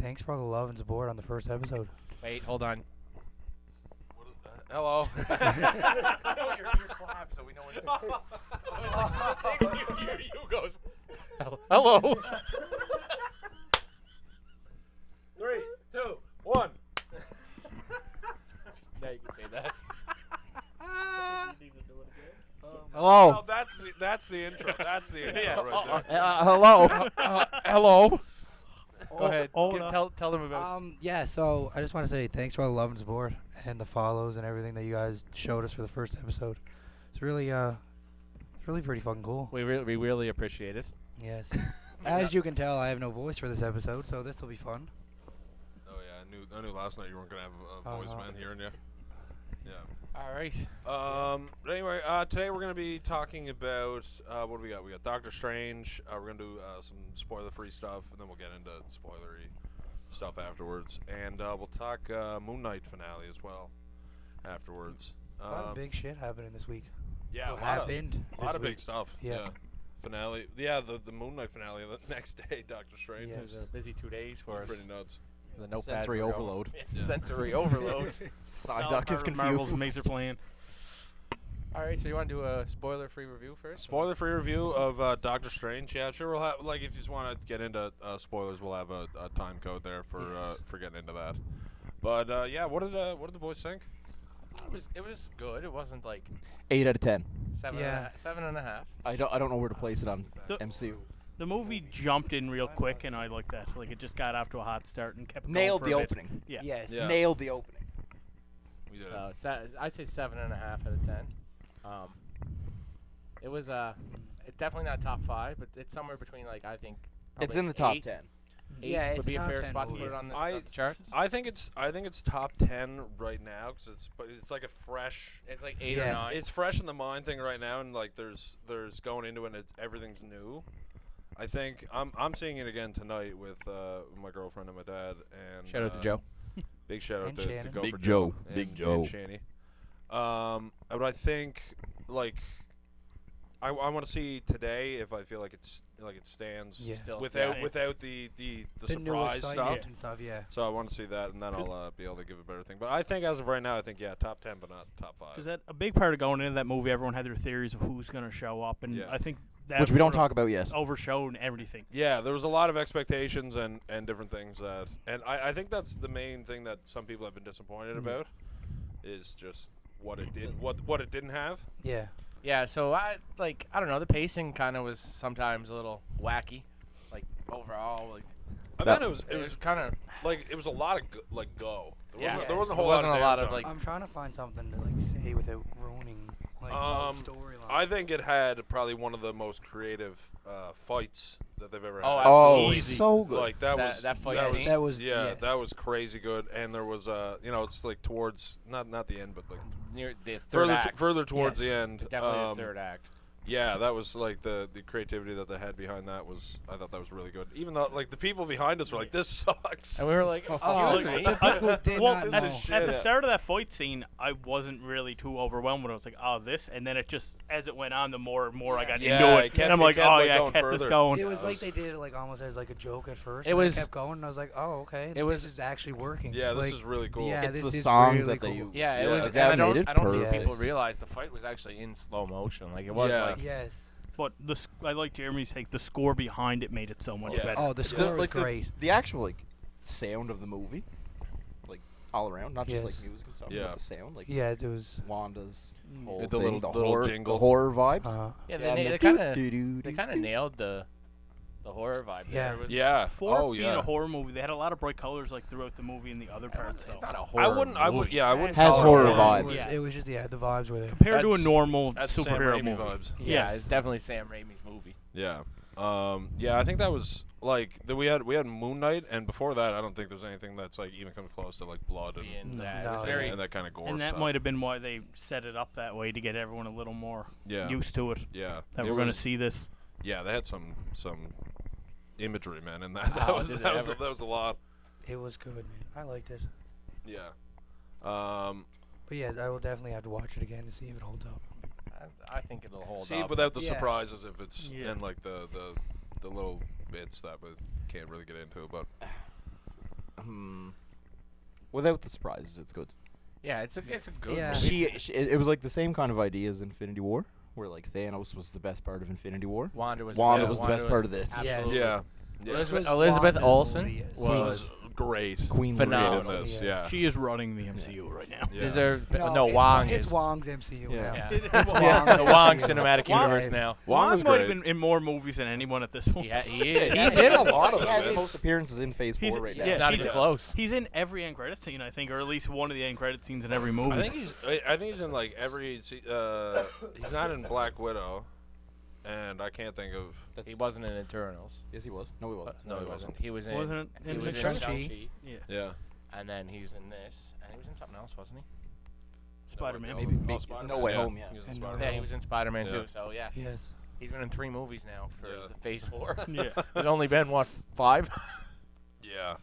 thanks for all the love and support on the first episode. Wait, hold on. Hello. No, your clap, so we know what to say. You goes. Hello. 3, 2, 1. Now you can say that. Hello. No, that's the intro. That's the intro right there. Hello. Hello. Go ahead. Tell them about. Yeah, so I just want to say thanks for all the love and support and the follows and everything that you guys showed us for the first episode. It's really pretty fucking cool. We really appreciate it. Yes. As you can tell, I have no voice for this episode, so this will be fun. Oh yeah, I knew last night you weren't gonna have a voice man hearing you. Yeah. All right. But anyway, today we're gonna be talking about what do we got? We got Doctor Strange. We're gonna do some spoiler-free stuff, and then we'll get into spoilery stuff afterwards. And we'll talk Moon Knight finale as well afterwards. A lot of big shit happening this week. Yeah, a lot of big stuff. Yeah. Finale. Yeah, the Moon Knight finale the next day. Doctor Strange. Yeah. It was a busy 2 days for us. Pretty nuts. The notepads Sensory were going. overload. Yeah. Sensory overload. Psyduck is confused. Marvel's Mazer plan. All right, so you want to do a spoiler-free review first? Spoiler-free review of Doctor Strange. Yeah, sure. We'll have if you just want to get into spoilers, we'll have a time code there for getting into that. But yeah, what did the boys think? It was good. It wasn't like 8 out of 10. 7.5. I don't know where to place it on The- MCU. The movie jumped in real quick, and I like that. Like, it just got off to a hot start and kept Nailed going the for a bit. opening. Yeah. Yes. Yeah. Nailed the opening. We did. So I'd say 7.5 out of 10. It was it's definitely not top 5, but it's somewhere between like I think. It's in the top 8. 10. Yeah, it's would be a top fair 10 spot to movie. put it on the I chart. I think it's top 10 right now because it's like a fresh. It's like 8 or Yeah. 9. It's fresh in the mind thing right now, and like there's going into it, and everything's new. I think I'm seeing it again tonight with my girlfriend and my dad. And Shout out to Joe. Big shout out And to Shannon. Go Big for Joe. and, Big Joe. and Shanny. But I think like I want to see today if I feel like it stands Yeah. Still. without Yeah. without the The new surprise excitement stuff. and stuff, yeah. So I want to see that, and then I'll be able to give a better thing. But I think as of right now, I think top 10, but not top 5. Because a big part of going into that movie, everyone had their theories of who's going to show up, and Yeah. I think that Which we don't would've talk about yet. overshowed everything. Yeah, there was a lot of expectations and different things and I think that's the main thing that some people have been disappointed about is just what it did, what it didn't have. Yeah. Yeah, so I don't know, the pacing kind of was sometimes a little wacky, like overall, like I That- mean, it was kind of like it was a lot of go. Yeah. There wasn't a There whole wasn't lot a lot of, downtime. like- I'm trying to find something to like say without ruining like the storyline. I think it had probably one of the most creative fights that they've ever had. Oh, Oh, Easy. so good. Like that That fight was scene? that was yeah, yes. that was crazy good. And there was it's like towards not the end, but like near the third act. further towards Yes. the end. Definitely the third act. Yeah, that was like the creativity that they had behind that was I thought that was really good. Even though like the people behind us were like, this sucks. And we were like, Oh, excuse me. the people did Well, not this know. is shit. At the Yeah. start of that fight scene, I wasn't really too overwhelmed when I was like, oh, this. And then it just, as it went on, the more and more I got Yeah, into it it. kept- And I'm it like, kept, oh, like, yeah, going kept this further. going. It was that like they was- did it like almost as like a joke at first. It and was- I kept going, and I was like, oh, okay, It was- this is actually working. Yeah, this Like, is really cool. Yeah, It's this the is songs really that they cool. use. Yeah, it Yeah. was. Like, And I that don't made it think people perfect. realized the fight was actually in slow motion. Like it was Yeah. like Yes. But I like Jeremy's take. The score behind it made it so much Yeah. better. Oh, the score was like great. the actual like sound of the movie, like all around, not just Yes. like music and stuff, Yeah. but the sound, like Yeah, it was. Wanda's whole The thing, little- the the little horror, jingle. the horror vibes. yeah, and they the kind of doo-doo-doo-doo. they kind of nailed the horror vibe. Yeah. There. It was, Yeah. For oh being yeah. a horror movie, they had a lot of bright colors like throughout the movie and the other parts. It's Though. not a horror. I wouldn't. movie. I wouldn't. Has call it horror a vibes. It was, Yeah. it was just the vibes were there. Compared to a That's- normal That's Sam superhero Raimi movie. vibes. Yeah, Yes. it's definitely Sam Raimi's movie. Yeah. Yeah, I think that was like we had Moon Knight, and before that, I don't think there's anything that's like even comes close to like blood and, Being No. that. It was No, very. and that kind of gore And that stuff. might have been why they set it up that way to get everyone a little more yeah. used to it. Yeah. That It we're going to was- see this. Yeah, they had some imagery, man, and that Wow, was did they that was, ever. that was a lot. It was good, man. I liked it. Yeah. But yeah, I will definitely have to watch it again to see if it holds up. I think it'll hold See, up. without the Yeah. surprises, if it's Yeah. and like the little bits that we can't really get into, but Without the surprises, it's good. Yeah, it's a good Yeah. movie. It was like the same kind of idea as Infinity War, where like Thanos was the best part of Infinity War. Wanda was Wanda yeah, was the Wanda best was part of this. absolutely- Yeah. This Yeah. was Elizabeth Wanda's Olsen movie, yes. She was was great. Queen Phenomenal. in this. Yes. Yeah. She is running the MCU right now. Yeah. deserves. No, Wong it's is. Wong's MCU Yeah. now. Yeah. It's Yeah, Wong's the Wong MCU. cinematic Wong universe is- now. Wong was might have great. been in more movies than anyone at this point. Yeah, he is. He's in a lot of He has them. the most appearances in Phase 4 right now. yeah, It's not he's even a- close. He's in every end credit scene, I think, or at least one of the end credit scenes in every movie. I think he's in like every. He's not in Black Widow, and I can't think of. He wasn't in Eternals. Yes, he was. No, he wasn't. No, he wasn't. He was in. Wasn't it? He He was was in in Shang-Chi. Shang-Chi. Yeah. Yeah. And then he was in this, and he was in something else, wasn't he? Spider-Man. Maybe- Oh, maybe- Spider-Man, No Way Home, yeah. He was in And Spider-Man. Yeah, he was in Spider-Man Yeah. too. So yeah, Yes. he's been in 3 movies now for Yeah. the Phase 4. Yeah. There's only been what 5? Yeah.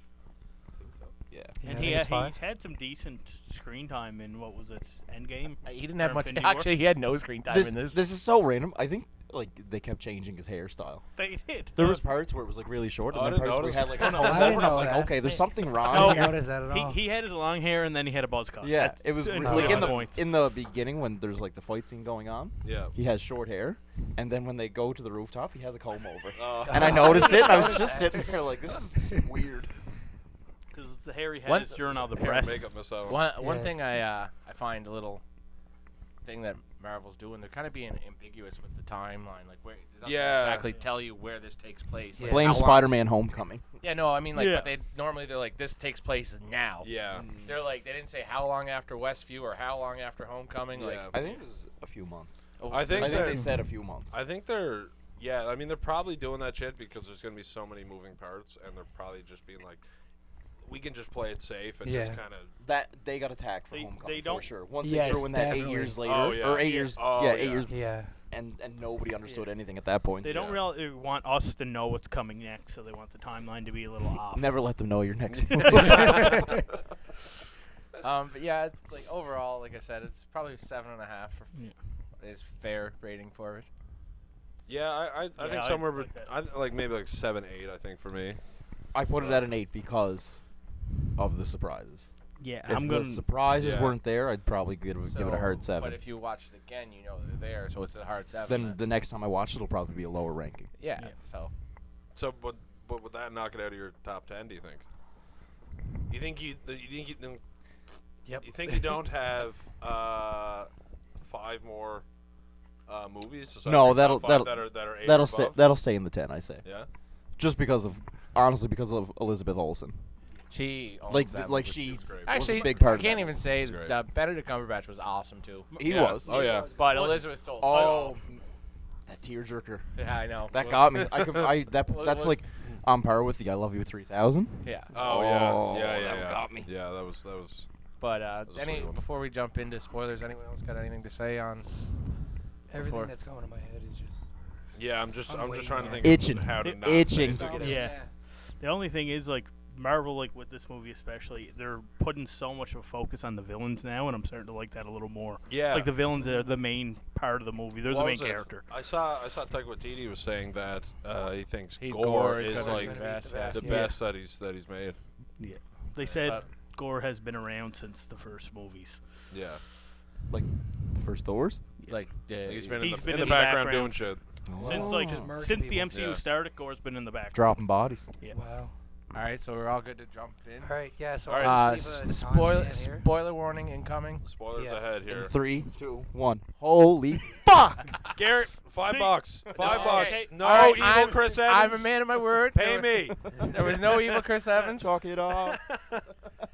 Yeah. And I he think it's had, 5. he had some decent screen time in, what was it, Endgame? He didn't have Or much. Infinity War? Actually, he had no screen time in this. This is so random. I think like they kept changing his hairstyle. They did. There was parts where it was like really short, Oh, I and then didn't parts where he had notice. like a comb I over, didn't and I'm know like, that. okay, there's something wrong. I No, didn't notice that at all. He had his long hair and then he had a buzz cut. Yeah, That's it was until like in that the point. beginning when there's like the fight scene going on. Yeah. He has short hair, and then when they go to the rooftop, he has a comb over. Oh. And I noticed it, and I was just sitting there like, this is weird. Because the hair he had One- is during all the Hair and press. makeup miss out. One Yes. thing I find a little thing that Marvel's doing, they're kind of being ambiguous with the timeline. Like, where it doesn't Yeah. exactly tell you where this takes place. Yeah. Like, Blame how long- Spider-Man: Homecoming. Yeah, no, I mean like, Yeah. but they're like this takes place now. Yeah. They're like they didn't say how long after Westview or how long after Homecoming. Like, Yeah. I think it was a few months. I think they they're- said a few months. I think they're. Yeah, I mean they're probably doing that shit because there's gonna be so many moving parts, and they're probably just being like, we can just play it safe and just Yeah. kind of. That they got attacked for They Homecoming for don't- sure. Once Yes, they threw in that 8 definitely. years later, Oh, yeah. or 8 Yeah. years, Oh, yeah, yeah. 8 years, Yeah. and nobody understood anything at that point. They don't really want us to know what's coming next, so they want the timeline to be a little off. Never let them know your next movie. but yeah, it's like overall, like I said, it's probably 7.5 Yeah. is fair rating for it. Yeah, I Yeah, think I'd somewhere, like that. maybe like 7, 8. I think for me. I put it at an 8 because of the surprises. Yeah, If I'm the gonna. surprises Yeah. weren't there, I'd probably give it a hard But 7. if you watch it again, you know they're there, so it's a hard 7. Then the next time I watch it, it'll probably be a lower ranking. yeah, Yeah. so So, but would that knock it out of your top 10? Do you think? You think you Yep. you think you don't have 5 more movies? So No, your top that'll- 5 that are 8 That'll or stay. above? That'll stay in the 10, I say. Yeah. Just because of Elizabeth Olsen. she owns Like that like movie. she It's great. was Actually, a big part I of can't that. even say It's great. Benedict Cumberbatch was awesome too. He Yeah. was. Oh yeah. But What? Elizabeth told. Oh, that tearjerker. yeah, I know. That got me. That's like on par with the I Love You 3000. Yeah. Oh, Oh, yeah. that Yeah. got me. Yeah, that was. But was a sweet one. before we jump into spoilers, anyone else got anything to say on? Everything Before- that's going to my head is just. Yeah, I'm just waiting trying to there. think Itching. of how to not Itching say to it. get Yeah. The only thing is, like, Marvel, like, with this movie especially, they're putting so much of a focus on the villains now, and I'm starting to like that a little more. Yeah. Like, the villains are the main part of the movie. They're What the main was it? character. I saw Taika Waititi was saying that he thinks Gore Gore is is gonna like be the best. Yeah. the Yeah. best that he's made. Yeah. They said But- Gore has been around since the first movies. Yeah. Like the first Thors. Like He's been He's in been the in the background background. doing shit. Since, Oh. like, Just murking since the people. MCU Yeah. started, Gore's been in the background. Dropping bodies. Yeah. Wow. all right, so we're all good to jump in. All right. Yeah. So All right. I'll just leave a Spoiler timestamp here. spoiler warning incoming. Spoilers Yeah. ahead here. 3, 2, 1. Holy fuck! Garrett, $5. $5. Okay. No All right, evil Chris Evans. I'm a man of my word. Pay There me. There was no evil Chris Evans. Chalk it off.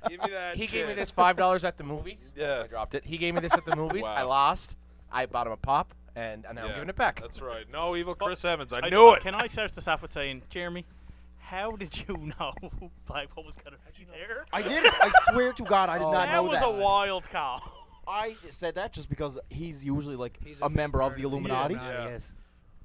Give me that. He shit. gave me this $5 at the movie. Yeah. I dropped it. He gave me this at the movies. Wow. I lost. I bought him a pop, and now I'm Yeah, giving it back. That's right. No evil Chris Evans. I I knew it. Can I start this off with saying, Jeremy, how did you know Black Bolt was going to be there? I did it. I swear to God, I did Oh, not That know was that. a wild call. I said that just because he's usually like He's a member of the Illuminati. Yeah. Yes.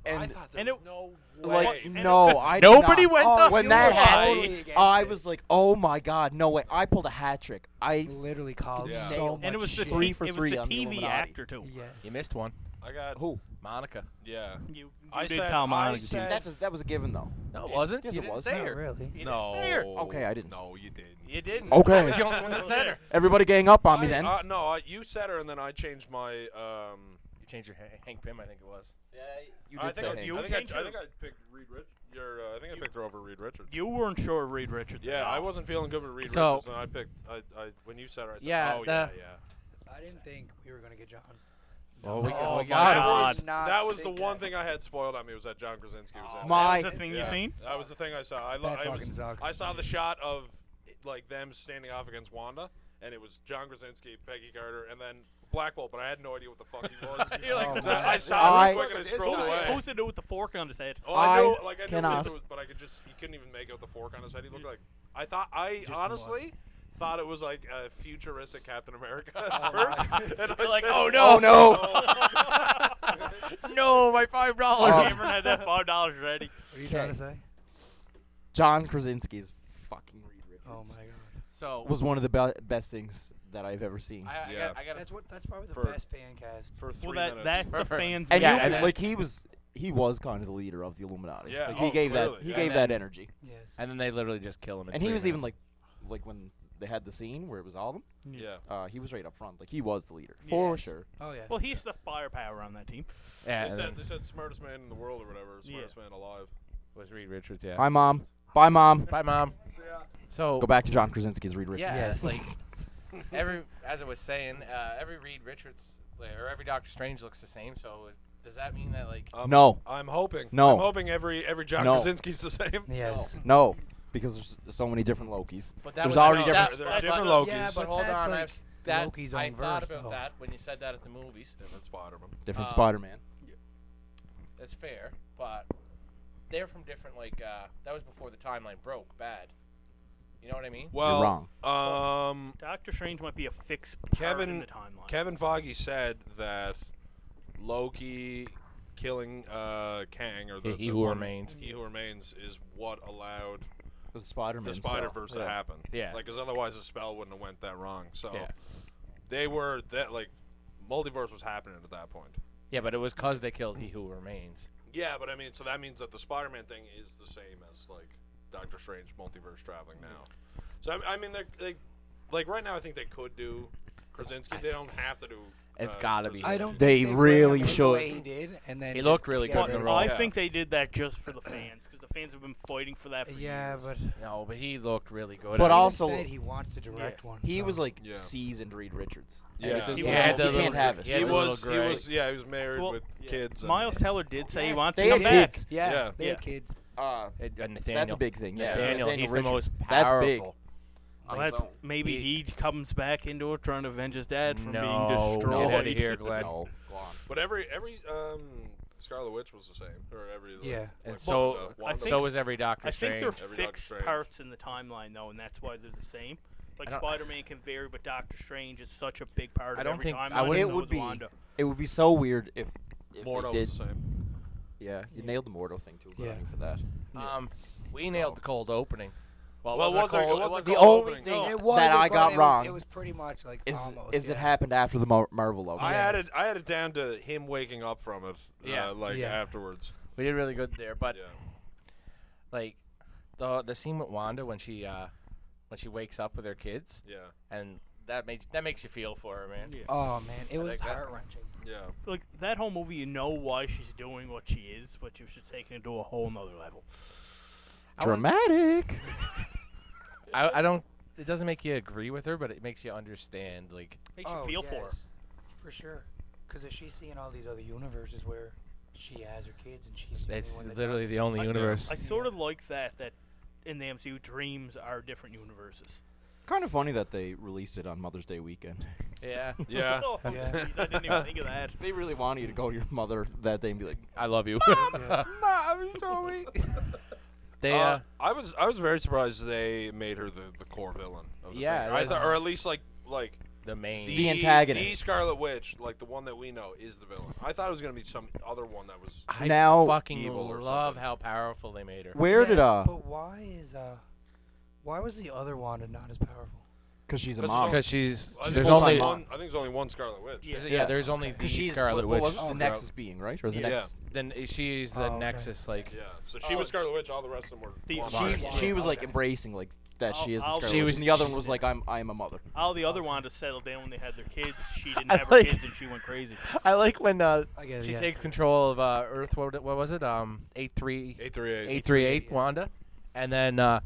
And And it- no like way. no, I did Nobody not. went Oh, to When you that were happened, totally against I it. was like, "Oh my God, no way!" I pulled a hat trick. I Literally called Yeah. so much And it was the shit. 3 for it was 3 the on the TV Illuminati. actor too. Yes. You missed one. I got. who? Monica. Yeah. You I did said- call I Monica said- too. That was a given though. No, it wasn't. Yes, you it didn't was. say Not her. really. You No. didn't say her. Okay, I didn't. No, you didn't. You didn't. Okay. I was the only one that said her. Everybody gang up on me then. No, you said her, and then I changed my. You changed your Hank Pym, I think it was. Yeah, you I did think say I, Hank. You I, think changed I think I picked Reed Richards. I think I picked her over Reed Richards. You weren't sure of Reed Richards. Yeah, at all. I wasn't feeling good with Reed So- Richards, and I picked. I when you said her, I said, Yeah, oh the- yeah. I didn't think we were gonna get John. Oh, we Oh, we my got God. him. That was the one thing I had spoiled on me was that John Krasinski was in. it. My- That was the thing you Yeah, seen? That was the thing I saw. That fucking sucks. I saw the shot of like them standing off against Wanda, and it was John Krasinski, Peggy Carter, and then Black Bolt, but I had no idea what the fuck he was. You're like, Oh, So I man. saw it real quick and I scrolled Who's away. supposed to do with the fork on his head? Oh, I knew, I like I knew cannot. it was, but I could just he couldn't even make out the fork on his head. He looked like I honestly thought it was like a futuristic Captain America at first. And You're like, said, oh no, no. no, my $5. Cameron had that $5 ready. What are you trying to say? John Krasinski's fucking Reed Richards. Oh my god. So Was one of the best things that I've ever seen. I got That's probably the For- best fan cast. for 3 Well, minutes. that the Perfect. fans. And Yeah, you, and then- like he was kind of the leader of the Illuminati. Yeah, like, oh, he gave clearly, that he yeah. gave And that then- energy. Yes. and then they literally just kill him. In And he 3 was even minutes. like when they had the scene where it was all of them. Yeah. He was right up front. Like he was the leader Yeah. for sure. Oh yeah. Well, he's the firepower on that team. yeah, They and said, then they said smartest man in the world or whatever, smartest man alive. was Reed Richards. Yeah. Hi mom. Bye mom. Bye, mom. So Go back to John Krasinski's Reed Richards. yeah, Yes. like as I was saying, every Reed Richards or every Doctor Strange looks the same. So does that mean that like No. I'm hoping. No. I'm hoping every John No. Krasinski's the same. Yes. No, because there's so many different Lokis. But that There's was already No, different. there that- are different but- Lokis. Yeah, But hold that's on, like that Loki's I own thought verse, about though. that when you said that at the movies. And then Spider-Man. Different Um, Spider-Man. That's fair, but they're from different like that was before the timeline broke bad. You know what I mean? Well, wrong. Doctor Strange might be a fixed part in the timeline. Kevin Feige said that Loki killing Kang or the He the Who one- Remains. He Who Remains is what allowed The Spider-Man. the spell. Spider-Verse to happen. Yeah. Like, because otherwise the spell wouldn't have went that wrong. So Yeah. they were that like multiverse was happening at that point. Yeah, but it was cause they killed He Who Remains. Yeah, but I mean, so that means that the Spider-Man thing is the same as like Doctor Strange multiverse traveling now. So I mean, they like right now I think they could do Krasinski. They don't have to do. It's gotta be. I don't. They think really ran the should. way He did, and then He just looked really get good But in rid the of role. I it. Yeah. think they did that just for the fans, because the fans have been fighting for that for Yeah, years. but No, but he looked really good. But at it. also- said he wants to direct one. He so. was like Yeah. seasoned Reed Richards. Yeah. And it does- He you had the can't little- have it. he had He the little was. He gray. was. Yeah, he was married Well, with kids. And Miles Teller did say he Yeah, wants they to come had back. kids. Yeah, Yeah. they Yeah. had kids. And Nathaniel. That's a big thing. Yeah, Nathaniel, he's the Richards. most That's powerful. big. Well, On his that's, own. maybe he comes back into it trying to avenge his dad from being No, destroyed. get out of here, Glenn. No, go on. But every Scarlet Witch was the same, or every Yeah. like, And so- Wanda- I Wanda think- So was- was every Doctor I think Strange. they're Every Doctor fixed Strange. parts in the timeline, though, and that's why they're the same. Like I don't- Spider-Man can vary, but Doctor Strange is such a big part I of don't every think- I timeline. wouldn't- so It would is be. Wanda. It would be so weird if Mordo they did. was the same. Yeah, you nailed the Mordo thing too. Yeah. For that. We nailed the cold opening. Well, Well, it wasn't was there- cold. it wasn't wasn't The cold only opening. thing It that wasn't, I but got it wrong Was, it was pretty much like is almost. is yeah. it happened after the Marvel logo. I Yes. had it down to him waking up from it. Yeah. Like Yeah. afterwards. We did really good there, but Yeah. like the scene with Wanda when she wakes up with her kids, Yeah. and that makes you feel for her, man. Yeah. Oh man, it was think that- heart wrenching. Yeah. Like that whole movie, you know why she's doing what she is, but you should take it to a whole nother level. Dramatic. I don't. It doesn't make you agree with her, but it makes you understand. Like, Makes you feel for her. yes, for sure. Because if she's seeing all these other universes where she has her kids and she's the only it's one that literally the only I- universe. I sort of like that in the MCU, dreams are different universes. Kind of funny that they released it on Mother's Day weekend. Yeah, Yeah. Oh, Yeah. geez, I didn't even think of that. They really want you to go to your mother that day and be like, I love you. Yeah. "Mom, show me." They I was very surprised they made her the core villain. Of the Yeah, thing. I that's- thought, or at least like the main. The antagonist. The Scarlet Witch, like the one that we know, is the villain. I thought it was gonna be some other one that was. I Now- fucking Evil or love something. how powerful they made her. Where did Yes, But why was the other Wanda not as powerful? Because she's a That's mom. Because she's I think there's there's only full-time one. I think there's only one Scarlet Witch. Yeah. yeah, there's only the 'Cause she's Scarlet what Witch. was it? The Okay. Nexus being, right? Or the Yeah. Nexus. Then she's the Oh, okay. Nexus. Like Yeah. So she was Scarlet Witch. All the rest of them were. The- Wanda. She Wanda. she was like Okay. embracing like that she is the I'll- Scarlet She Witch, was- and the other she- one was like, I'm a mother. All the other wanted to settle down when they had their kids. She didn't I have her like- kids, and she went crazy. I like when I get it, she yeah. takes control of Earth. What was it? 838. 838. 838 yeah. Wanda, and then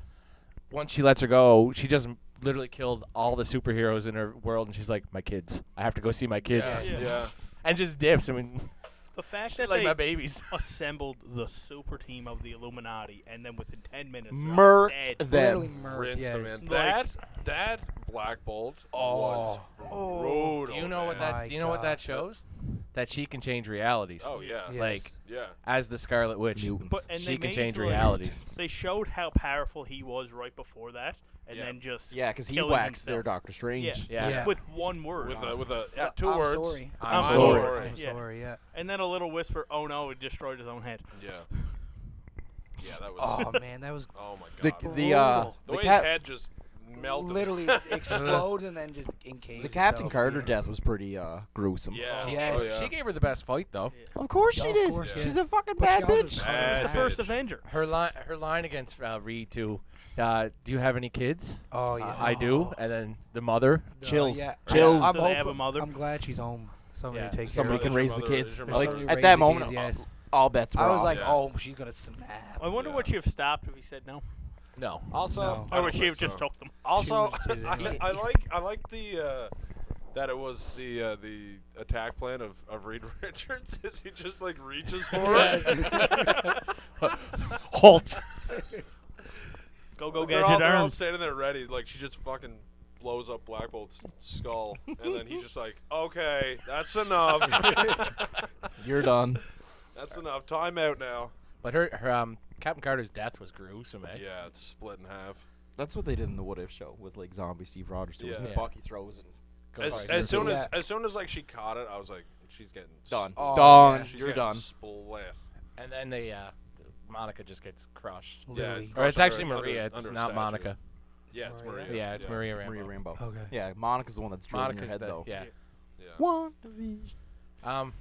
once she lets her go, she just literally killed all the superheroes in her world, and she's like, "My kids, I have to go see my Yeah. kids," Yeah. and just dips. I mean, The fact she's that like they my babies. assembled the super team of the Illuminati, and then within 10 minutes, they're all Murked dead. Literally them. murked, Rinse them yes. in. Like- That Black Bolt was brutal. Do you know what man. My that? Do you know what that God. shows? That she can change realities. Oh yeah. Yes. Like Yeah. as the Scarlet Witch, Mutants. But and she they can made change it to, like, realities. They showed how powerful he was right before that, and Yeah. then just Yeah, because he killing waxed their himself. Doctor Strange. Yeah. Yeah. with one word. With a 2 I'm words. sorry. I'm sorry. I'm Yeah. sorry, yeah. And then a little whisper, "Oh no!" It destroyed his own head. Yeah. Yeah, that was. Oh, man, that was Oh my The god. the Brutal. the the way cap his head just melted. literally explode and then just encase the Captain itself, Carter yes. death was pretty gruesome. Yeah. Yes. Oh, yeah. She gave her the best fight though. Of course Yeah, she of did. course, yeah. She's a fucking But she bad also- bitch. She was Bad the first bitch. Avenger. Her line against Reed too. Do you have any kids? Oh, yeah. I do. And then the mother. Chills. Yeah. Chills. I'm, So they have a hoping- mother? I'm glad she's home. Somebody Yeah. to take Somebody care can of raise Your the mother kids. is your Like mother. Somebody at raise that the moment, kids, yes. all bets were I was off. like, Yeah. oh, she's gonna snap. I wonder Yeah. would she have stopped if he said no, No. Also, No. I or don't would she think have just so. took them? Also, She did it anyway. I like the that it was the attack plan of Reed Richards. Is he just like reaches for it? Halt. Go They're all gadget arms. standing there ready. Like she just fucking blows up Black Bolt's skull, and then he's just like, "Okay, that's enough. You're done. That's enough. Time out now." But her Captain Carter's death was gruesome, eh? Yeah, it's split in half. That's what they did in the What If show with like zombie Steve Rogers. Too, wasn't it? Yeah. Bucky throws and goes As, right as through. soon Yeah. as soon as like she caught it, I was like, "She's getting Done. Oh, done. yeah. She's You're getting done. Split. And then Monica just gets crushed. Literally. Yeah. Or it's Crushed actually under- Maria. It's under a not statue. Monica. Yeah, it's Maria. Maria. Yeah, it's Maria Rambo. Maria Rambo. Okay. Yeah, Monica's the one that's drilled in your Monica's head the though. yeah. Yeah. WandaVision.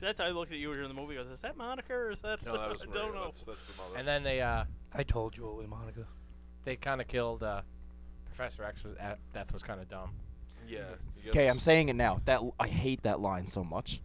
So that's how I looked at you during the movie. Goes, is that Monica or is that? No, that was I Maria. don't know. That's the mother. And then I told you it was Monica. they kind of killed Professor X. Death was kind of dumb. yeah. Okay, I'm saying it now. I hate that line so much.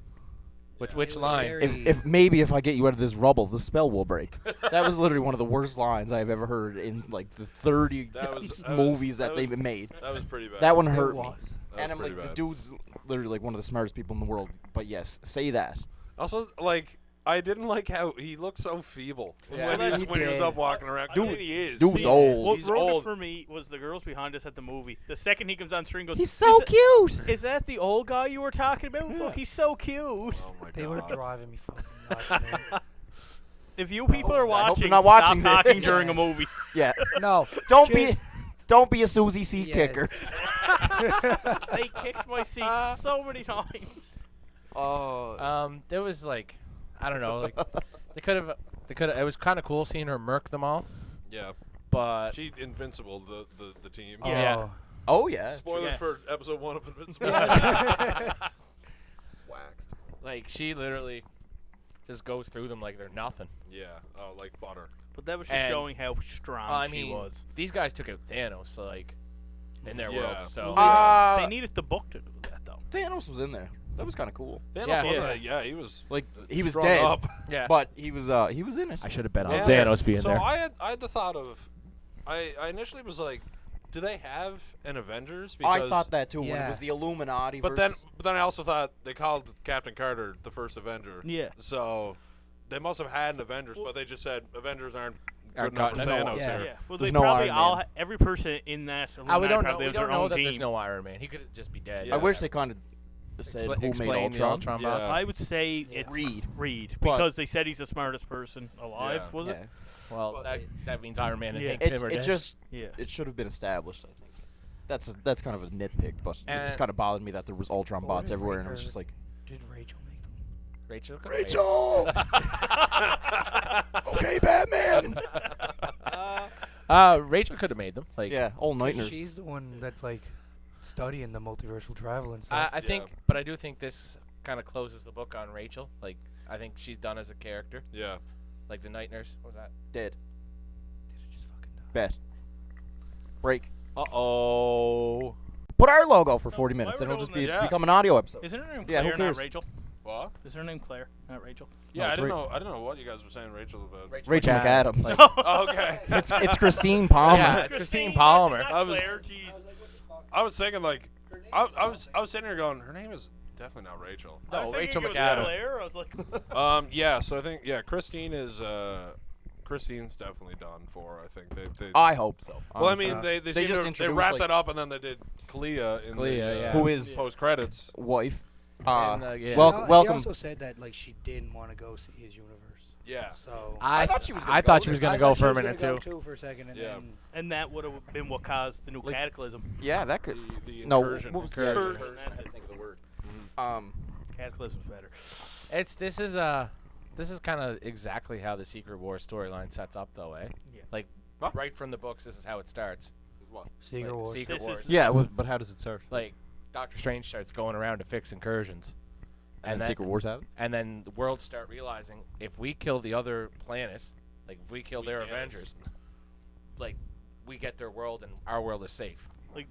Which Yeah. which It was line? very- If maybe if I get you out of this rubble, the spell will break. That was literally one of the worst lines I've ever heard in like the 30 That was- movies that that was- they've made. That was pretty bad. That one It hurt me. was. That And I'm was like, pretty the bad. dude's literally like one of the smartest people in the world. But yes, say that. Also, like, I didn't like how he looked so feeble Yeah. when, Well, he he was did. up walking around. Dude, I mean, he is. dude's He- old. What He's ruined it old. for me was the girls behind us at the movie. The second he comes on screen, goes, He's so cute. Is that the old guy you were talking about? Look, he's so cute. Oh my They god. were driving me fucking nuts, man. If you people are I hope watching, you're not stop watching this. talking during a movie. Yeah. No. Don't just- be a Susie C Yes. kicker. They kicked my seat so many times. Oh. There was like, I don't know, like they could have. It was kind of cool seeing her murk them all, Yeah. but She invincible the team. Yeah. Oh. Oh yeah. Spoilers Yeah. for episode 1 of Invincible. Waxed. like she literally just goes through them like they're nothing. Yeah. Oh, like butter. But that was just And- showing how strong I she mean, was. these guys took out Thanos, so like in their Yeah. world. So They needed the book to do that, though. Thanos was in there. That was kind of cool. Thanos Yeah. wasn't Yeah. it? Yeah, he was. Like he was strung dead, up. yeah, but he was in it. I should have bet on Yeah. Thanos being so there. I had the thought of, I initially was like, do they have an Avengers? I thought that too when it Yeah. was the Illuminati. But then I also thought they called Captain Carter the first Avenger. Yeah. So they must have had an Avengers, but they just said Avengers aren't Aren't good enough for got- Thanos yeah. here. Yeah. Well, There's they no probably Iron all Man. every person in that. We Illuminati don't know. probably We has don't their know own that team. there's no Iron Man. He could just be dead. Yeah. I wish they kind of said who made Explain the Ultron. Ultron Yeah. bots. I would say it's Reed But- because they said he's the smartest person alive. Yeah. Was Yeah. it? Well, that means Iron Man and Yeah. Hank Pym are It dead. just Yeah. it should have been established. I think that's kind of a nitpick, but it And- just kind of bothered me that there was Ultron Oh, bots did everywhere, and I Raker- was just like, Did Rachel make them? Rachel. could've made it. Rachel. Okay, Batman. Rachel could have made them. Like, Yeah, all nighters. She's the one that's like studying the multiversal travel and stuff. I think, but I do think this kind of closes the book on Rachel. Like, I think she's done as a character. Yeah. Like the night nurse. What was that? Dead. Did it just fucking die? Bet. break. Uh-oh. Put our logo for 40 why minutes, we're and it'll just doing this? become an audio episode. Isn't her name Yeah, who Claire, not cares? Rachel? What? Is her name Claire, not Rachel? Yeah, No, I it's didn't know what you guys were saying Rachel about. Rachel McAdams. Oh, okay. it's Christine Palmer. Yeah, it's Christine Palmer. Not Claire, jeez. I was thinking like I was sitting here going, her name is definitely not Rachel. I was No, thinking Rachel it was McAdams. Claire. I was like, Yeah, so I think Christine is Christine's definitely done for. I think they I hope so. well, I honestly. mean, they They seem just they introduced, wrapped like- that up and then they did Clea in Clea, the yeah. Who is post credits. wife. Yeah. Welcome. She also said that like she didn't want to go see his universe. Yeah. So I thought she was gonna I go thought she there. was going I to go thought she for a was gonna minute, go too. for a second, and Yeah. then and that would have been what caused the new cataclysm. Yeah, that could. The No, incursion. what was the Incursion. incursion? That's it. I think of the word. Cataclysm's better. This is kind of exactly how the Secret Wars storyline sets up, though, eh? Yeah. Like, What? right from the books, this is how it starts. Secret Like, Wars. Secret This Wars. is- Yeah, but how does it start? Like, Doctor Strange starts going around to fix incursions. And then- Secret Wars happens. And then the worlds start realizing if we kill the other planet, like if we kill their get it. Avengers, like we get their world and our world is safe. Like,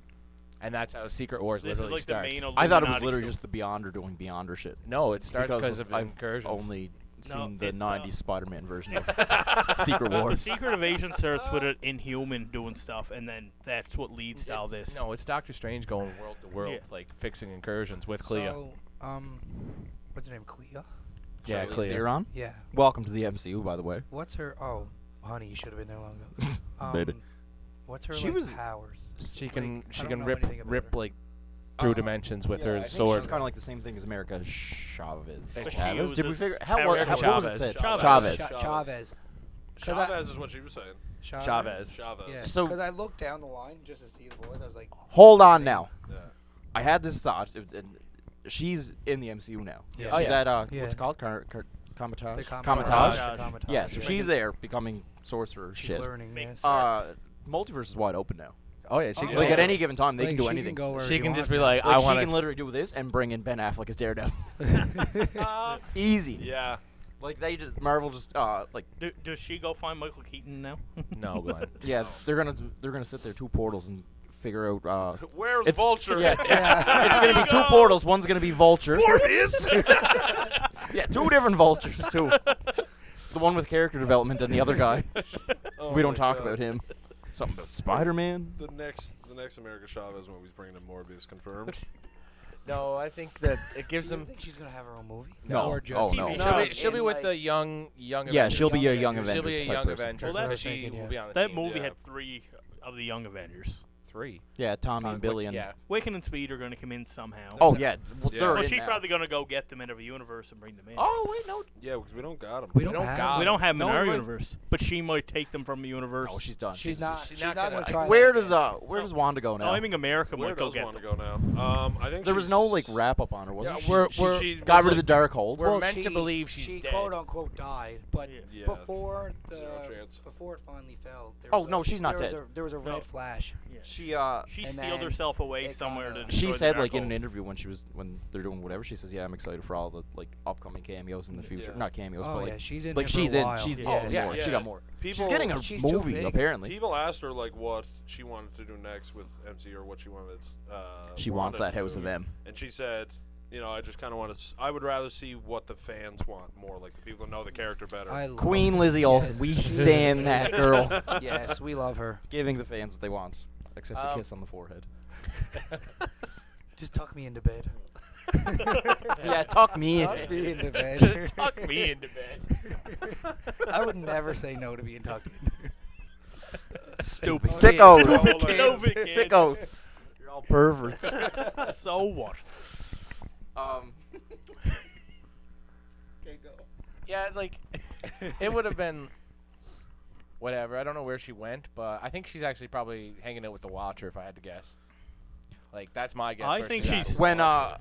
And that's how Secret Wars this is literally like starts. the main. I thought it was Illuminati literally story. just the Beyonder doing Beyonder shit. No, it starts Because because of I've incursions. only No, seen the it's, 90s Spider-Man version of Secret The Wars. Secret Invasion starts with an Inhuman doing stuff, and then that's what leads to all this. No, it's Doctor Strange going world to world, Yeah. like fixing incursions with Clea. So, what's her name? Clea. Yeah, Charlize Clea. Theron. Yeah. Welcome to the MCU, by the way. What's her? Oh, honey, you should have been there long ago. Baby. What's her She like, was- powers? She Like, can I she don't can know rip anything about rip her. like through dimensions with her I think sword. She's kind of like the same thing as America Chavez. But she Chavez? Did we uses figure? How America what was it Chavez. said? Chavez. Chavez. Chavez. Chavez is what she was saying. Chavez. Chavez. Yeah. So- Because I looked down the line just to see the boys. I was like, Hold on now. Yeah. I had this thought. And she's in the MCU now. Yeah. Oh, She's yeah. at Yeah. what's it called? Comatage. the Comatage. The Comatage. Yeah, so she's there becoming sorcerer She's shit. learning. Big Yes. Multiverse is wide open now. Oh yeah, she Oh, can, Like yeah. at any given time, they Like, can do she anything. Can go where she can wants just be now. like, Like I she want can literally do this and bring in Ben Affleck as Daredevil. Easy. Yeah. Like they just Marvel just like Does she go find Michael Keaton now? No, Glenn. yeah they're gonna sit there two portals and figure out Where's it's- Vulture? yeah it's gonna be two portals. One's gonna be Vulture. Yeah, two different Vultures too. The one with character development and the other guy. Oh We don't my talk God. about him. Something about Spider-Man. The next America Chavez movie's bringing in Morbius confirmed. No, I think that it gives You them. think she's gonna have her own movie? No. Or just Oh, no. TV She'll show. be, she'll be in, with like- the young Yeah, Avengers. she'll be a young She'll Avengers be a type young person. Avengers. Well, but that- she thinking, will yeah. be on the That team. movie Yeah. had 3 of the Young Avengers. 3. Yeah, Tommy and Billy and Yeah. Wiccan and Speed are going to come in somehow. oh yeah, well, Yeah. they're Well, in she's now. probably going to go get them out of a universe and bring them in. Oh wait, no. Yeah, because we don't got him. We don't, don't have. got her. We don't have them No, in our but- universe, but she might take them from the universe. No, she's done. She's not. she's She's not not gonna- gonna try. Where that does Wanda go No, now? I think America Where might go does get Wanda them. go now? I think There was she's- no like wrap up on her, was Yeah, there? we're- she Got was, rid of the like, dark hold. We're Well, meant she- to believe she's she dead. quote unquote died, but Yeah. before Zero chance. before it finally fell. There Oh, was no, she's not there was dead. there was a red No. flash. Yeah. She She And sealed then herself away it somewhere got, to. she destroy the said dark like in an hold. interview when they're doing whatever, she says, "Yeah, I'm excited for all the like upcoming cameos in the future. Yeah. Not cameos, Oh but like yeah, she's in. like there for she's a in. while. She's Yeah. oh, Yeah. more. Yeah. She got more. People, She's getting a She's too movie big. apparently. People asked her like what she wanted to do next with MC or what she wanted. She wants Wanda that to House do. of M. And she said, you know, I just kind of want to. I would rather see what the fans want more, like the people who know the character better. I love Queen her. Lizzie Olsen. Yes. We stand that girl. Yes, we love her. Giving the fans what they want, except a Um, kiss on the forehead. Just tuck me into bed. Yeah, tuck me in. Tuck me into bed. Just tuck me into bed. I would never say no to being tucked in. Stupid. Sickos. Stupid Stupid kid. Sickos. You're all perverts. So what? Yeah, like it would have been whatever. I don't know where she went, but I think she's actually probably hanging out with the Watcher, if I had to guess. Like that's my guess. I where think she's she's- at.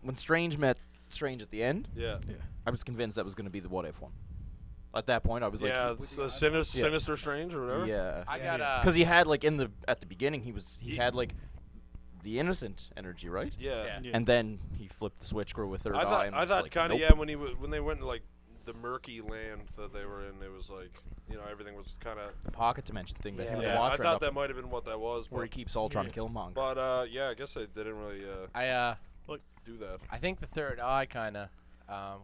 When Strange met Strange at the end, Yeah. I was convinced that was going to be the What If one. At that point, I was Yeah, like, it's the Sinister Strange or whatever. yeah, I Yeah. got because he had like at the beginning he He- had like the innocent energy, right? Yeah. Yeah. Yeah. And then he flipped the switch, grew with third I eye. thought, and I was thought like, kind of nope. yeah when they went like the murky land that they were in. It was like, you know, everything was kind of. The pocket dimension thing that Yeah. him and the Yeah, I Watcher end thought up that might have been what that was, where he but, keeps all trying to kill Monk. yeah, I guess they didn't really do that. I think the third eye kind of,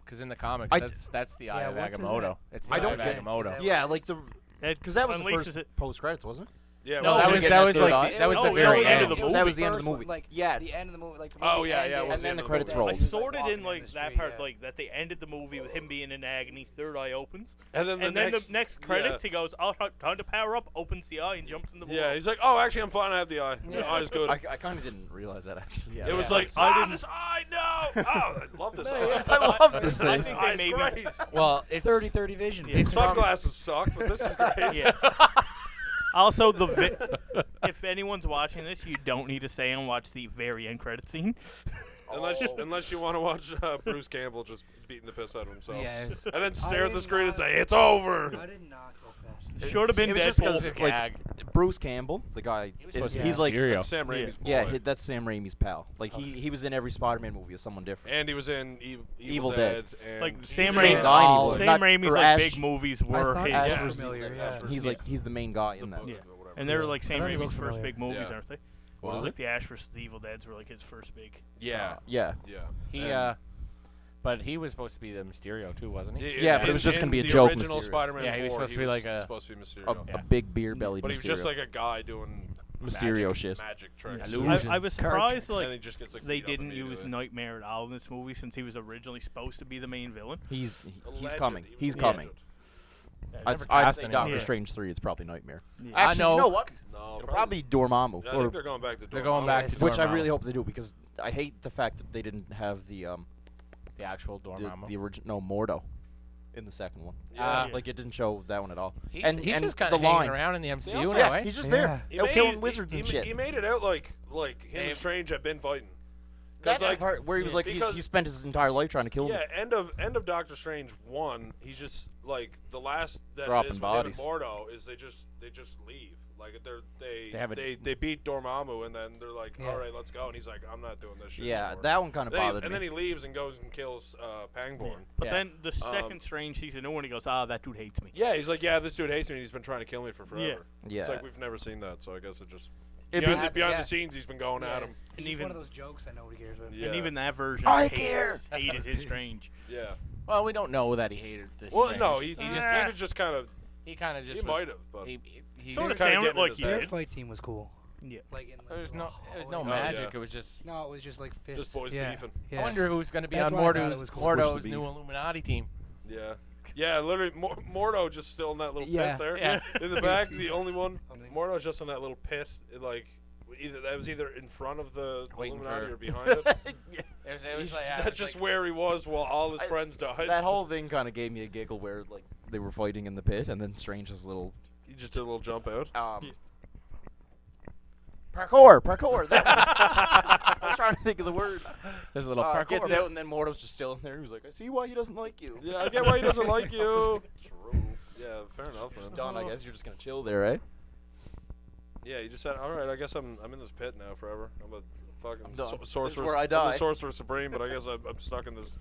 because in the comics I that's the eye Yeah, of what does Agamotto. It's the I eye don't of get- Agamotto. Yeah, like the It because that was the unleashes first it. post credits, wasn't it? Yeah, No, well, that we was get that that was third like eye? that was No, the it was very the end end. of the movie. That was the end of First the one, movie. Like, Yeah. the end of the movie. Like, the Oh, movie yeah, ended, yeah, it was and the then end the of the credits movie. rolled. I He was, like, sorted in walking like down the that street, part, yeah. like that they ended the movie with him being in agony, third eye opens, and then the next credits he goes, "Oh, time to power up," opens the eye and jumps in the Yeah, wall. he's like, oh, actually, I'm fine. I have the eye. The eye's good. I kind of didn't realize that actually. It was Yeah. like, I ah, didn't- this eye, no! Oh, I love this eye. I love this I thing. think This they eye's maybe. great. Well, it's 30-30 vision. Yeah. It's from- Sunglasses suck, but this is great. Yeah. Also, if anyone's watching this, you don't need to stay and watch the very end credit scene. Unless you want to watch Bruce Campbell just beating the piss out of himself. Yes. And then stare I at the did screen and not- say, it's over. I did not get that. Should have been It was just Deadpool. because Deadpool's a like gag. Bruce Campbell, the guy, He was supposed to be he's like Mysterio. That's Sam Raimi's boy. yeah, that's Sam Raimi's pal. Like he was in every Spider-Man movie as someone different. And he was in Evil Dead. Dead. And Like he's Sam in the main Raimi, guy in Evil Dead. Sam Not- Raimi's or like Ash- big movies were thought his. Ash Yeah. was familiar, yeah. He's the main guy in The that. book, Yeah. or whatever. And they're like I Sam thought he Raimi's looked first familiar. big movies, Yeah. aren't they? What is Like it? the Ash vs. the Evil Deads were like his first big. Yeah. Yeah. Yeah. He And- but he was supposed to be the Mysterio too, wasn't he? Yeah, but it was just in gonna be a the joke, original Mysterio. Spider-Man Yeah, he was 4, supposed to be like a- supposed to be Mysterio. Yeah. A big beer bellied But he Mysterio. was just like a guy doing Mysterio magic, shit. magic tricks. Illusions. I was surprised And he like just gets, like, they beat up didn't use immediately. Nightmare at all in this movie since he was originally supposed to be the main villain. He's A legend. coming. He was He's a coming. legend. I'd Never say cast anyone. Doctor Yeah. Strange 3. It's probably Nightmare. Yeah. Actually, know. you know what? No, It'll probably be Dormammu, Yeah, I or think they're going back to They're Dormammu. going back Yes. to which I Dormammu. really hope they do because I hate the fact that they didn't have the the actual Dormammu. the original Mordo in the second one. Yeah. Like it didn't show that one at all. he's and he's and just kind the of hanging line. around in the MCU also- now, Yeah, eh? he's just Yeah. there. He He'll made- killing wizards he, and he, shit. He made it out like him They- and Strange have been fighting. 'Cause, That's the like, part where he was like because- he spent his entire life trying to kill yeah, him. end of Doctor Strange 1, he's just like the last that Dropping is with bodies. him and Mordo is they just leave. Like They beat Dormammu and then they're like, Yeah. all right, let's go, and he's like, I'm not doing this shit. Yeah, anymore. that one kind of Then he- bothered and me. then he leaves and goes and kills Pangborn. But Yeah. then the second Strange season, when he goes, that dude hates me. Yeah, he's like, yeah, this dude hates me. and He's been trying to kill me for forever. Yeah. It's like we've never seen that, so I guess it just It'd behind, be- the, behind yeah. the scenes he's been going at him. Yes. And He's even- one of those jokes that nobody cares about. Yeah. And even that version I care. hated his Strange. Yeah. Well, we don't know that he hated this. Well, Strange. no, he just just kind of he kind of he just might have, but he Sort He's of kinda sounded getting like in he his Their did. fight scene was cool. Yeah. Like in, like, there's the no hallway. magic. yeah. It was just. No, it was just like fists. just boys yeah. beefing. Yeah. I wonder who's going to be That's on why I thought it Mordo's was cool. Mordo's Supposed to new be. Illuminati team. Yeah. Yeah, literally, Mordo just still in that little Yeah. pit there. Yeah. In the back, the only one. Something. Mordo's just in that little pit, like, either in front of the Waiting Illuminati for- or behind it. It was like, That's just where he was while all his friends died. That whole thing kind of gave me a giggle where like they were fighting in the pit and then Strange's little He just did a little jump out. parkour. I was trying to think of the word. There's a little parkour. Gets out and then Mordo's just still in there. He was like, I see why he doesn't like you. Yeah, I get why he doesn't like you. True. Yeah, fair enough, man. Done. I guess you're just gonna chill there, eh? Yeah, he just said, all right, I guess I'm in this pit now forever. I'm a fucking done. This is sorcerer. where I I'm die. the sorcerer supreme, but I guess I'm stuck in this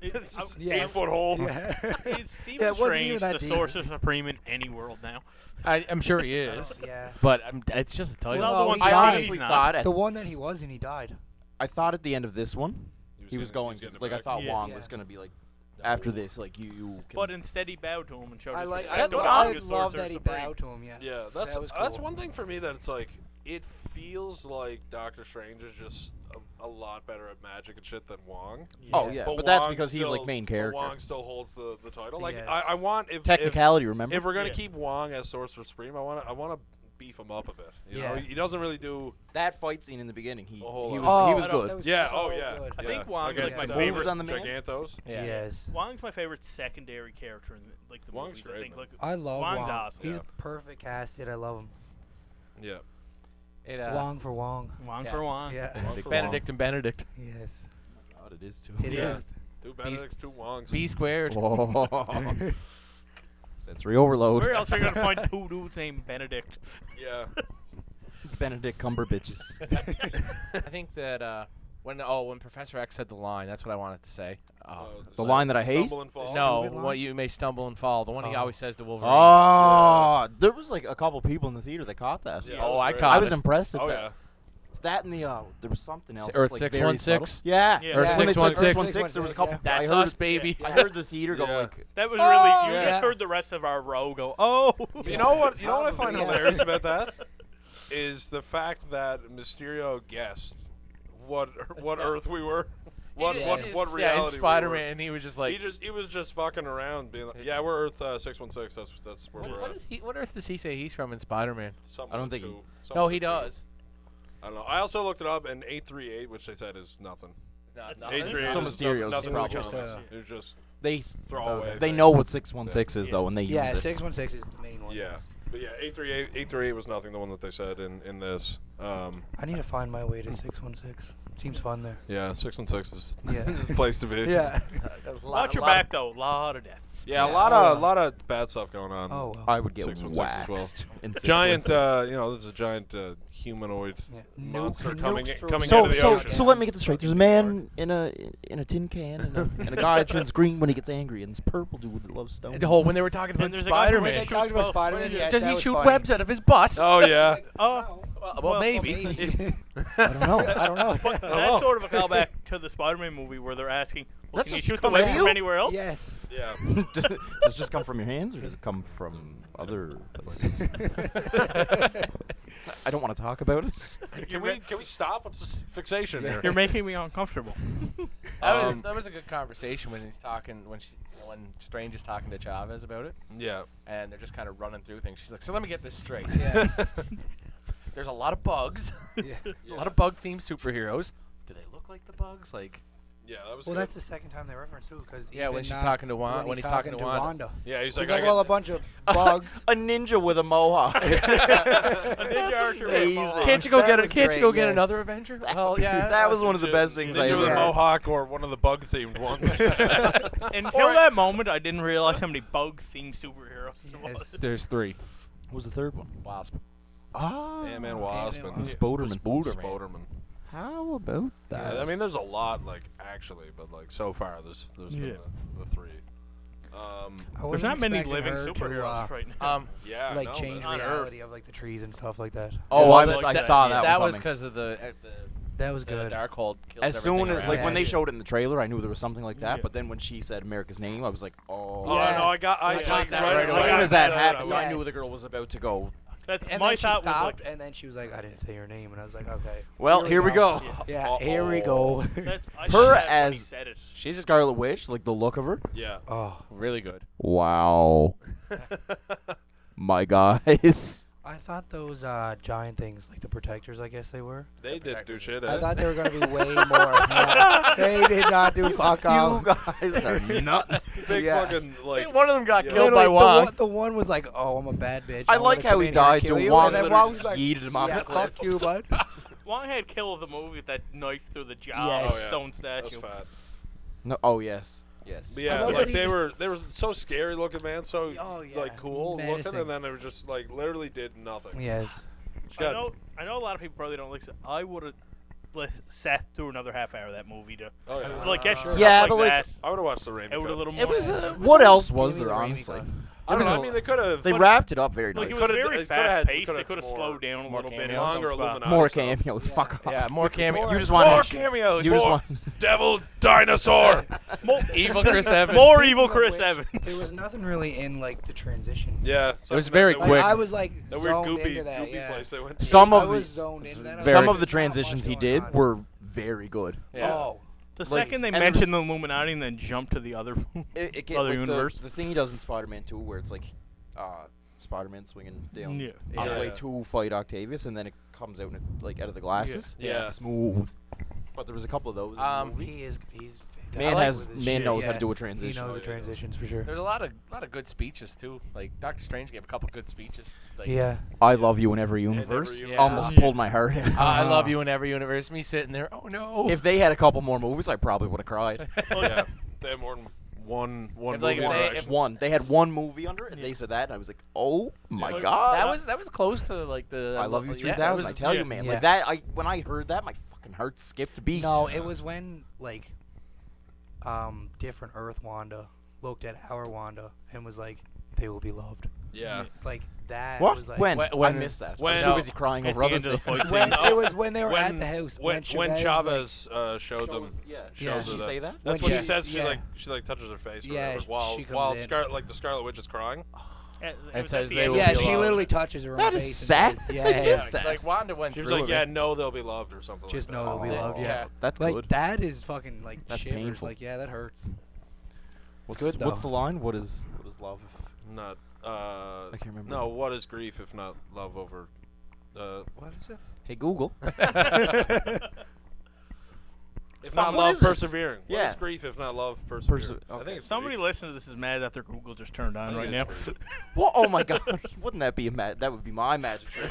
It's, Yeah. 8-foot hole. Yeah. is Stephen Yeah, it wasn't Strange even that the deep. Sorcerer Supreme in any world now? I'm sure he is, Yeah. but it's just a title. Well, No, the one he I died. honestly he's not. thought The one that he was in, he died. I thought at the end of this one he was going to getting it like I back. thought Yeah. Wong Yeah. was gonna be like after this like you can But instead, he bowed to him and showed I his like. respect to I him love as Sorcerer that he Supreme. bowed to him. Yeah. Yeah, that's That was that's cool. one thing for me that it's like it feels like Doctor Strange is just a lot better at magic and shit than Wong. Oh Yeah. yeah, But but that's Wong because he's like still- main but character. Wong still holds the title. Like Yes. I want if Technicality, remember? if we're gonna Yeah. keep Wong as Sorcerer Supreme, I want to beef him up a bit. You know, Yeah. he doesn't really do. that fight scene in the beginning, he A whole was lot. he was I don't- good. That was Yeah. so Oh yeah. good. I yeah. think Wong's Against, like my uh, favorite- on the man? Gigantos. Yeah. Yes. Wong's my favorite secondary character in like the Wong's movies. great, I think. man. Like, I love Wong's Wong. awesome. He's Yeah. perfect casted. I love him. Yeah. It, Wong for Wong. Wong Yeah. for Wong. Yeah. Benedict and Benedict. Yes. God, it is too. It Yeah. is. 2 Benedicts, 2 Wongs. B squared. Oh. Sensory overload. Where else are you gonna find two dudes named Benedict? Yeah. Benedict Cumberbitches. I think that When Professor X said the line, that's what I wanted to say. The line that I hate? Stumble and fall. No, Stupid line? what you may stumble and fall. The one he Oh. always says to Wolverine. Oh, there was like a couple people in the theater that caught that. Yeah, Oh, that was I great. caught I was it. impressed at Oh that. yeah. It's that and the there was something else. Earth like 616? Yeah. Yeah. Earth When they said 616. Earth 116, there was a couple. That's I heard, us, baby. I heard the theater go Yeah. like, That was really. You Yeah. just heard the rest of our row go, oh. You know what? You know what I find Probably, yeah. hilarious about that is the fact that Mysterio guessed what Earth we were, what reality Yeah, in we were. Spider-Man, and he was just like, He was just fucking around, being like, "Yeah, we're Earth 616. That's where we're at." what Earth does he say he's from in Spider-Man? Something I don't like think two- something No, like he two. does. I don't know. I also looked it up, and 838, which they said is nothing. No, That's no. 838 Some is Mysterio's nothing problem. to Just, comics. It was just they throwaway. they thing. know what 616 is though, and they Yeah, use it. 616 is the main one. Yeah, but yeah, 838 was nothing. The one that they said in this. I need to find my way to 616. Seems fun there. Yeah, 616 is Yeah. is the place to be. Yeah. Watch your back, though. A lot of deaths. Yeah, a lot of bad stuff going on. Oh well. I would get 616 as well. waxed. In Giant, 616. there's a giant humanoid Yeah. monster Nuke coming through coming the out So of the so ocean. so let me get this straight. There's a man in a tin can and a guy that turns green when he gets angry, and this purple dude that loves stones. Oh, when they were talking And about there's a guy who Spider-Man, shoots talked about both. Spider-Man, yeah, does that he was shoot funny. webs out of his butt? Oh yeah. Oh, Well, maybe. I don't know. I don't know. but that's sort of a callback to the Spider-Man movie where they're asking, well, That's can you just shoot the coming web at from you? anywhere else? Yes. Yeah. Does it just come from your hands, or does it come from other places? I don't want to talk about it. Can we stop? What's this fixation here? You're making me uncomfortable. That was a good conversation when he's talking when Strange is talking to Chavez about it, Yeah. and they're just kind of running through things. She's like, "So let me get this straight. Yeah. There's a lot of bugs, Yeah. a lot of bug-themed superheroes. Do they look like the bugs? Like, Yeah, that was Well, good. that's the second time they reference too, because Yeah, when she's talking to when he's talking to Wanda. Yeah, he's He's like, like, well, a bunch of bugs. A ninja with a mohawk. A ninja archer with a amazing. mohawk. Can't you go That get was Can't great, you go get yes. another Avenger? Well, yeah, that was one of the best things I Ninja ever with a Yeah. heard. mohawk or one of the bug-themed ones. Until that moment, I didn't realize how many bug-themed superheroes there Yes. was. There's three. What was the third one? Wasp. Ah, Ant-Man, Wasp, Ant-Man, and Wasp. Spoderman. Spoderman. How about that? Yeah, I mean, there's a lot, like, actually, but, like, so far, there's been the three. I There's wasn't not many expecting living her to, superheroes right now. Yeah, like no, change man. reality of like the trees and stuff like that. Oh, Yeah, I like that. saw that. That one was coming. because of the That was the good. Darkhold kills As everything soon as around. like when they Yeah. showed it in the trailer, I knew there was something like that. Yeah. But then when she said America's name, I was like, oh. Oh, Yeah. no, I got I got that right As away. soon as that Yeah, happened, yeah, I yeah. knew the girl was about to go. That's And my then she thought was stopped, like, and then she was like, "I didn't say your name," and I was like, "Okay." Well, here we go. Yeah, here we go. that's, I Her said that when he as- said it. She's a Scarlet Witch, like the look of her. Yeah. Oh, Really good. Wow. My guys. I thought those giant things, like the protectors, I guess they were. They did do shit. I thought they were gonna be way more. Yeah, they did not do fuck all. You guys are nuts. Big Yeah. fucking, like, One of them got Yeah. killed by Literally, Wong. the one was like, "Oh, I'm a bad bitch." I I'm like gonna how come he in here and died kill to you," Wong and then literally Wong was just like, yeeted him off "Yeah, the cliff. fuck you, bud." Wong had kill of the movie with that knife through the jaw Yes. of Oh, a yeah. stone that was statue. fat. No. Oh yes. Yes. But I yeah, love like that he they were so scary looking, man. So Oh, yeah. like cool looking, Menacing. and then they were just like literally did nothing. Yes. She I got- know a lot of people probably don't like it. I would have sat through another half hour of that movie to Oh yeah. like get Sure. stuff Yeah, like but, like, that. I would have watched the Raimi It would a cut. little more. It was What else was Give me there, the Raimi honestly? cut. I don't know. was I mean, they could have. They wrapped it up very Like nice. it was Could've- very it could've had- fast paced. could've They had could have some slowed down a more little bit. in cameos. some Longer spots. Illuminati. More stuff. cameos. Fuck off. Yeah, more cameos. You just more want cameos. You just More want. devil dinosaur. Evil Chris Evans. More Speaking evil of Chris which, Evans. There was nothing really in like the transition. Yeah, It was very that Like, quick. I was like That weird zoned goopy, into that. goopy Yeah. place they went to. Some I of was the zoned into that. I was some like, of the "There's not much transitions he going did on." were very good. Yeah. Oh, The Like, second they and there mentioned the Illuminati and then jump to the other. Other like universe. The thing he does in Spider-Man 2, where it's like Spider-Man swinging down Yeah. on the way Yeah. to fight Octavius, and then it comes out and like out of the glasses. Yeah. Smooth. But there was a couple of those. in the movie. he's fantastic. Man with has his man shit, knows how yeah. to do a He transition. knows the transitions for sure. There's a lot of good speeches too. Like Doctor Strange gave a couple good speeches. Like, Yeah. I love you in every universe. every universe. Almost Yeah. pulled my heart out. I love you in every universe. Me sitting there. Oh no. If they had a couple more movies, I probably would have cried. Yeah, they had more than one If, like, movie if they- interaction. if One. They had one movie under it, and they said that, and I was like, "Oh my Yeah. god!" that was close to like the I love you yeah, 3000. that was- I tell yeah. you, man. Yeah. Like that. When I heard that, my fucking fucking heart skipped a beat. No, it was when like different Earth Wanda looked at our Wanda and was like, they will be loved. Yeah. Like that What? was like When? when- I missed that. when- I was too No. busy crying At over the other end of the things. fight when scene. it was when they were at the house. When Chavez, Chavez showed them. Yeah. Yeah. shows Did she her say that? That's When what she she- says. yeah. She touches her face. Or Yeah, whatever, while she comes in. the Scarlet Witch is crying. It It was says at the they end. will Yeah, be she loved. literally touches her own That face. is and sad. says, That is yeah, sad. Like Wanda went She was through like, it. "Yeah, no, they'll be loved," or something. just like know that. they'll be Oh. loved. Yeah, That's like good. that is fucking like That's shivers. painful. Like yeah, that hurts. What's good, What's though. the line? What is love? Not. I can't remember. No, what is grief if not love over? What is it? Hey Google. If Son, not what love, is it? persevering. What Yeah. is grief if not love, persevering? I okay. think it's Somebody grief. listening to this is mad that their Google just turned I on think right it's now. grief. What? Oh my god! Wouldn't that be that would be my magic trick.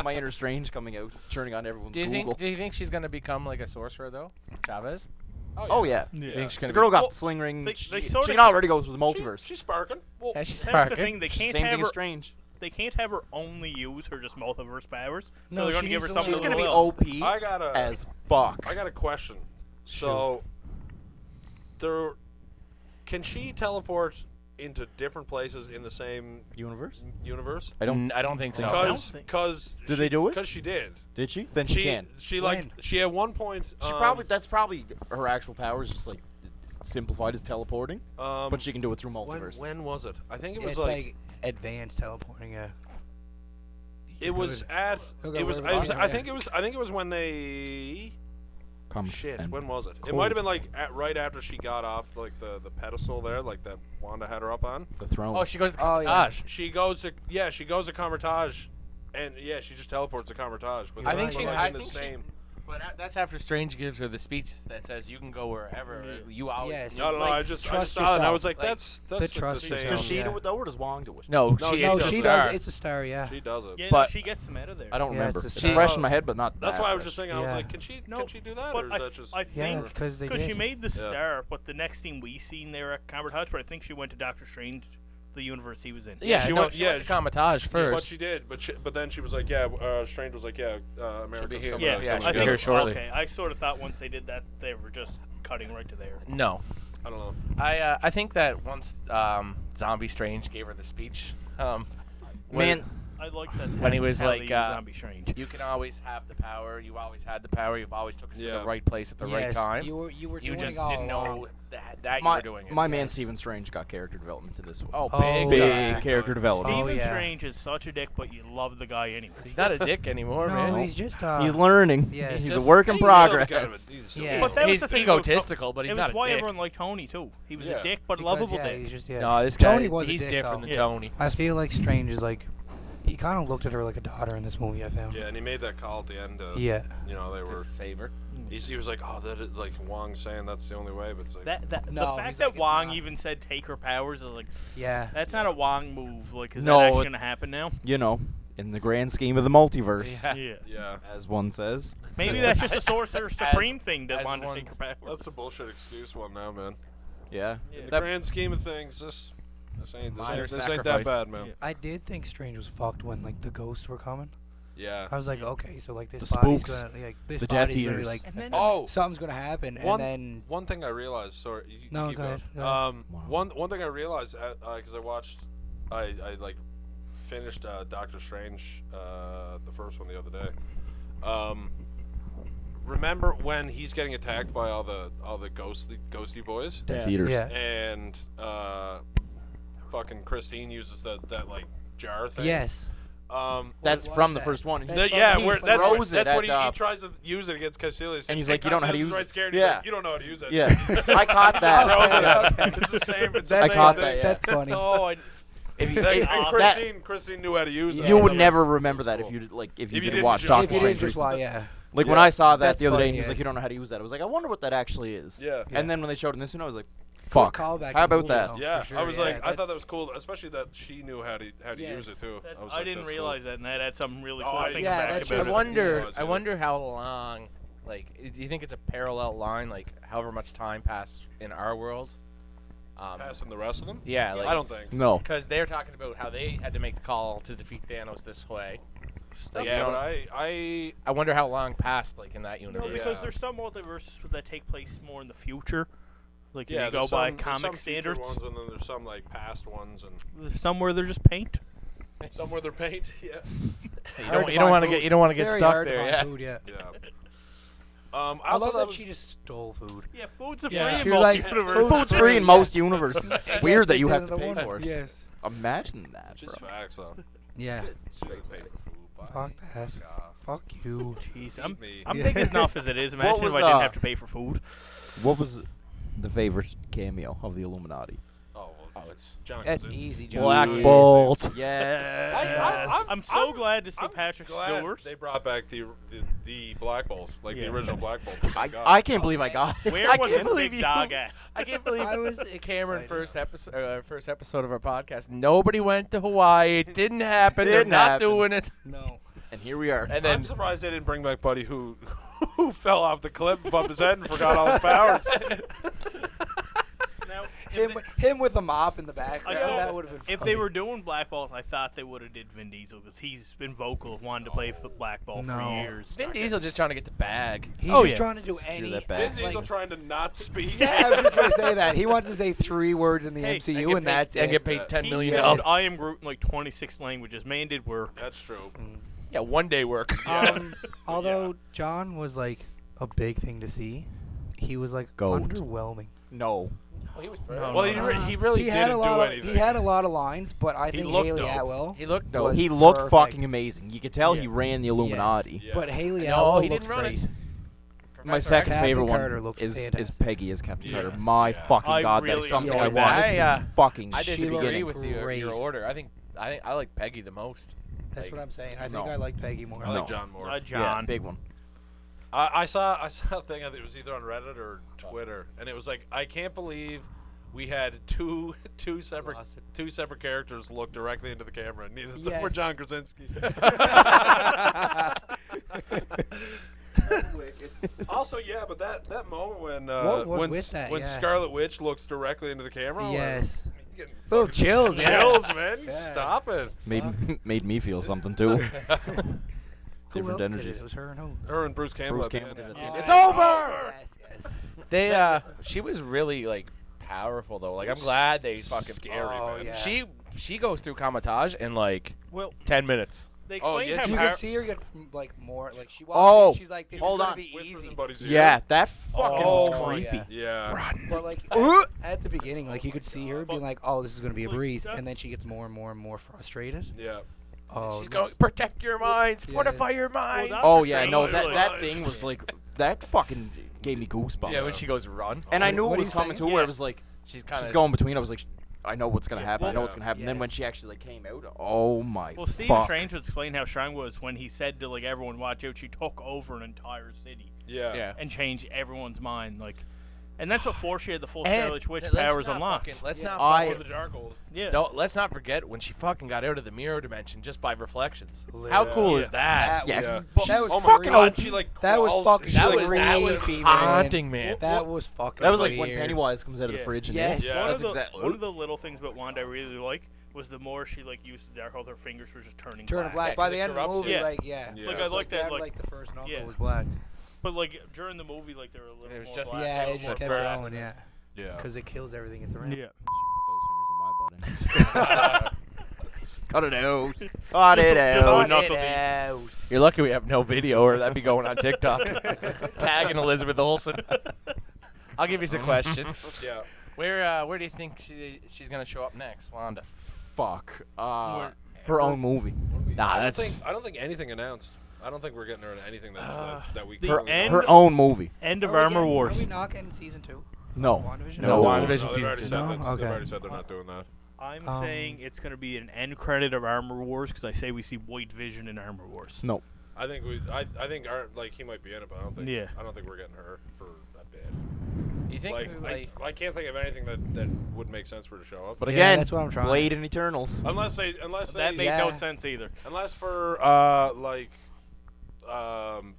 My inner strange coming out, turning on everyone's Do you Google. think she's gonna become like a sorcerer though, Chavez? Oh yeah. You Yeah. think she's The gonna girl got Well, sling ring. they she sorta- can already go through the multiverse. She's sparking. Well, Yeah, she's that's the sparking. thing. They can't Same have thing her. as Strange. They can't have her only use her just multiverse powers. So No, they're she gonna give her needs to something. She's learn. a gonna be little else. OP I got a as fuck. I got a question. So, there, can she teleport into different places in the same Universe? universe? I don't. I don't think so. Because Did they do it? Because she did. Did she? Then she can. She like When? she at one point. She probably that's probably her actual powers, just like simplified as teleporting. But she can do it through When, multiverse. when was it? I think it was It's like advanced teleporting. Yeah. it was at He'll go it was wherever I, was they I want, think it was when they shit and when was it? It cold. might have been like right after she got off like the pedestal there, like that Wanda had her up on. the throne. Oh, she goes. Oh, yeah. Gosh. She goes to Convertage, and she just teleports to Convertage. But I they're think she- like I in the think she- same. But that's after Strange gives her the speech that says you can go wherever. You always. Yes. No, Like, I just trust saw it and I yourself. was like, Like, that's the like trust the yourself. same. Does she Yeah. do it though, or does Wong do it? No, No, she she No, is does. a she star. does. It's a star. Yeah. She does it. Yeah, But- no, she gets them out of there. I don't Yeah, remember. it's a It's star. fresh in my head, but not. That's that why I was fresh. just thinking. I was Yeah. like, can she No, do that, but or is that just? I Yeah, think because they because she did. made the Yeah. star, but the next scene we seen there at Convertage, but I think she went to Doctor Strange, the universe he was in. Yeah, she no, went- she yeah, went to Comatage But first. she did. But then she was like, Strange was like, America's here. coming. Yeah, Yeah, I she'll be think- here shortly. Okay, I sort of thought once they did that, they were just cutting right to there. No, I don't know. I think that once Zombie Strange gave her the speech, Man, I like that. When he was how they like, use Zombie Strange. you can always have the power. You always had the power. You've always took us to Yeah. the right place at the right Yes, time. You were You doing just it all didn't along. know that you my were doing it. my man Yes. Stephen Strange got character development in this one. Oh, Oh, big. Big yeah. character development. Oh, Steven yeah. Strange is such a dick, but you love the guy anyway. He's not a dick anymore, No, man. he's just. He's learning. yes. He's a Just- work in progress. Yeah. But that was He's the thing about egotistical, but he's it not was a why dick. everyone liked Tony too. He was Yeah. a dick, but Because, lovable yeah, dick. he's just, yeah. No, this guy. Tony was a he's dick, different though. than Yeah. Tony. I feel like Strange is like. He kind of looked at her like a daughter in this movie. I found. Yeah, and he made that call at the end. Yeah. You know, they were. To save her. He was like, oh, that is like Wong saying that's the only way, but it's like. That No, the he's fact like, that it's Wong not. even said take her powers is like Yeah. that's not a Wong move. Like, is No, that actually it- gonna happen now? You know, in the grand scheme of the multiverse, Yeah. Yeah. Yeah. as one says. Maybe that's just a Sorcerer Supreme thing that as wanted to one- take her powers. That's a bullshit excuse one now, man. Yeah. Yeah. In the That- grand scheme of things, this ain't Minor this ain't that sacrifice. bad, man. Yeah. I did think Strange was fucked when like the ghosts were coming. Yeah. I was like, okay, so like this The body's spooks. gonna like this The Death body's gonna be Eaters. like And then Oh, something's gonna happen, one and then one thing I realized. Sorry, you No, keep go going. ahead, go ahead. One thing I realized because I watched, I like finished Doctor Strange, the first one the other day. Remember when he's getting attacked by all the ghosty boys, Death Yeah. Eaters. yeah, and fucking Christine uses that like jar thing. yes, That's What from was the that? firwhat one. That's from yeah, the where, first that's one. what, throws it that's what at, he tries to use it against Caecilius. and he's like, you don't know how to use right it. scared. Yeah. He's like, you don't know how to use it. Yeah. I caught that. Okay. It's the same. It's That's the same caught thing. that, yeah. That's funny. Oh, If you, That- if- and that- Christine knew how to use it. Yeah. you would That never was remember that cool. if you like if you you didn't didn't watch just- Doctor If you Strange. didn't just recently. yeah, Like when Yeah. I saw that That's the other day, funny, and he was like, yes. "You don't know how to use that." I was like, "I wonder what that actually is." Yeah. Yeah. And then when they showed in this one, I was like, "Fuck." callback How to the about movie, that? though. Yeah, For sure, I was yeah, like, I thought that that's- was cool, especially that she knew how to use it too. That's, was I like, didn't that's realize that, and that had something really Oh, cool I- to think yeah, back that's about just- it. I Yeah. wonder how long. Like, do you think it's a parallel line? Like, however much time passed in our world? Cool. Passing the rest of them. Yeah, like I don't think. No. because they're talking about how they had to make the call to defeat Thanos this way, Like, Yeah, you but know, I I wonder how long passed like in that No, universe. because Yeah. there's some multiverses that take place more in the future. Like if yeah, you go there's by some, there's comic some future standards. ones, and then there's some like past ones, and There's some where they're just paint. some where they're paint. Yeah. You don't want to get It's get very stuck hard to there. find Yeah. food, yeah. Yeah. I Also, love that was- she just stole food. Yeah, food's a Yeah. free She in was like, multi-universe. Food's free in most universes. It's weird that you have to the pay one. for it. Yes. Imagine that, Just bro. facts, though. Yeah. Should have paid for food. Bye. Fuck that. Fuck you. Jeez, Feed me. I'm big enough as it is. Imagine was, if I didn't uh, have to pay for food. What was the favorite cameo of the Illuminati? Oh, well, it's John. That's Krasinski. easy, John. Black Yes. Bolt. Yeah. I'm so glad to see I'm Patrick glad Stewart. They brought back the Black Bolt, like the Yeah. original Black Bolt. I can't believe I got it. Where I was can't his believe big you- dog at? I can't believe I was Cameron excited. first episode of our podcast. Nobody went to Hawaii. It didn't happen. Didn't They're not happen. doing it. No. And here we are. And I'm then surprised they didn't bring back Buddy, who fell off the cliff, bumped his head, and forgot all his powers. Now, Him with a mop in the background. thought- That would have been if funny. they were doing Black Bolt, I thought they would have did Vin Diesel because he's been vocal of wanting to play for Black Bolt No. for years. Vin Diesel just trying to get the bag. He's Oh, just yeah. trying to do Screw any. that Vin bag. it's Diesel like- trying to not speak. yeah, I was just gonna say that. He wants to say 3 words in the Hey, MCU, and that's and it. get paid $10 He million. yelled, Yes. I am Groot in like 26 languages. Man did work. That's true. Yeah, one day work. Although John was like a big thing to see, he was like Goat. underwhelming. No. Well, he was No, Well, no. he really he had didn't a lot do of, anything. He had a lot of lines, but I He think looked Haley dope. Atwell. He looked was He looked perfect. fucking amazing. You could tell he Yeah. ran the Illuminati. Yeah. But Haley No, Atwell he looked didn't run it. great. My Professor second Captain favorite Carter one looked is fantastic. Peggy as Captain Yes. Carter. My Yeah. fucking I god, that really is something I enjoyed wanted that. since fucking I shit She disagree looked beginning. with your great. order. I think I like Peggy the most. That's Like, what I'm saying. I think no. I like Peggy more. I like No. John more. John. Yeah, big one. I saw a thing. I think it was either on Reddit or Twitter, and it was like, I can't believe we had two separate Lost it. two separate characters look directly into the camera. Neither of them Yes. were John Krasinski. Also, yeah, but that moment when What was when with that? when Yeah. Scarlet Witch looks directly into the camera. Yes. I'm getting Little chills, yeah. chills, man. Yeah. Stop it. Made me feel something too. Who Different else did it? energies. It was her and who? Her and Bruce Campbell. Bruce at the Campbell end. did it. Oh, It's over! Yes, yes. They she was really like powerful though. Like I'm glad they fucking Scary, Oh, man. yeah. She goes through Kamatage in like Well, 10 minutes. they Oh, explained yeah, how You power- can see her get like more like she walks Oh, in, she's like this hold is gonna on. be Whispers easy. in Buddy's ear. Yeah, that fucking Oh, was creepy. Yeah. But like at the beginning, like you could see her being like, "Oh, this is gonna be a Like, breeze," that- and then she gets more and more and more frustrated. Yeah. Oh, She's going protect your minds, Yeah. fortify your minds. that's- Oh for yeah, sure. no, Like- that thing was like that fucking gave me goosebumps. yeah, when she goes run, And I What- knew what it are was you coming saying? to where Yeah. it was like she's kind she's of going between. I was like, I know what's gonna Yeah, happen. I know well- what's gonna happen. Yeah. Then when she actually like came out, oh my Well, Stephen fuck. Strange would explain how strong was when he said to like everyone, "Watch out!" She took over an entire city Yeah. yeah. and changed everyone's mind. Like, and that's what she had the full And Scarlet Witch let's powers not unlocked. Let's not I- fucking, Or the Darkhold. Yeah. no, let's not forget when she fucking got out of the mirror dimension just by reflections. How cool Yeah. is that? Yeah, was, Yeah. that was Oh my fucking god, she like That was crawls- fucking she, That like, was creepy, man. haunting, man. That was fucking. that was like when weird. Pennywise comes out of the Yeah. fridge. And Yes. Yeah. One that's of the exactly. one of the little things about Wanda I really like was the more she like used the Darkhold, her fingers were just turning Turning black. Yeah, By 'cause the it end of the corrupts movie, you. like yeah. Yeah. Like I like that. Down to, Like, the first knuckle yeah. was black. but like during the movie, like they were a little It was more just- black. Yeah, a it little just more kept burst. going. Yeah, Yeah. because it kills everything it's around. Yeah. Put those fingers in my butt. Cut it out. Cut it Just out. knuckle deep. You're lucky we have no video, or that'd be going on TikTok. Tagging Elizabeth Olsen. I'll give you a question. Yeah. Where do you think she's gonna show up next, Wanda? Fuck. Where- Her own movie. Nah, I that's don't think anything announced. I don't think we're getting her in anything that we the currently end- know. her own movie. End of Are we Armor getting- Wars. Are we not getting season 2? No. WandaVision? No. WandaVision they've season already 2. said No? that. They've Okay. already said they're not doing that. I'm Um, saying it's gonna be an end credit of Armor Wars because I say we see White Vision in Armor Wars. No. I think I think like he might be in it, but I don't think. Yeah. I don't think we're getting her for that bit. You think I can't think of anything that would make sense for her to show up. But Yeah, again, that's what I'm trying. Blade and Eternals. Unless they That made no Yeah. sense either. unless for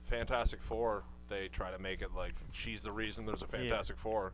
Fantastic Four, they try to make it like she's the reason there's a Fantastic Four.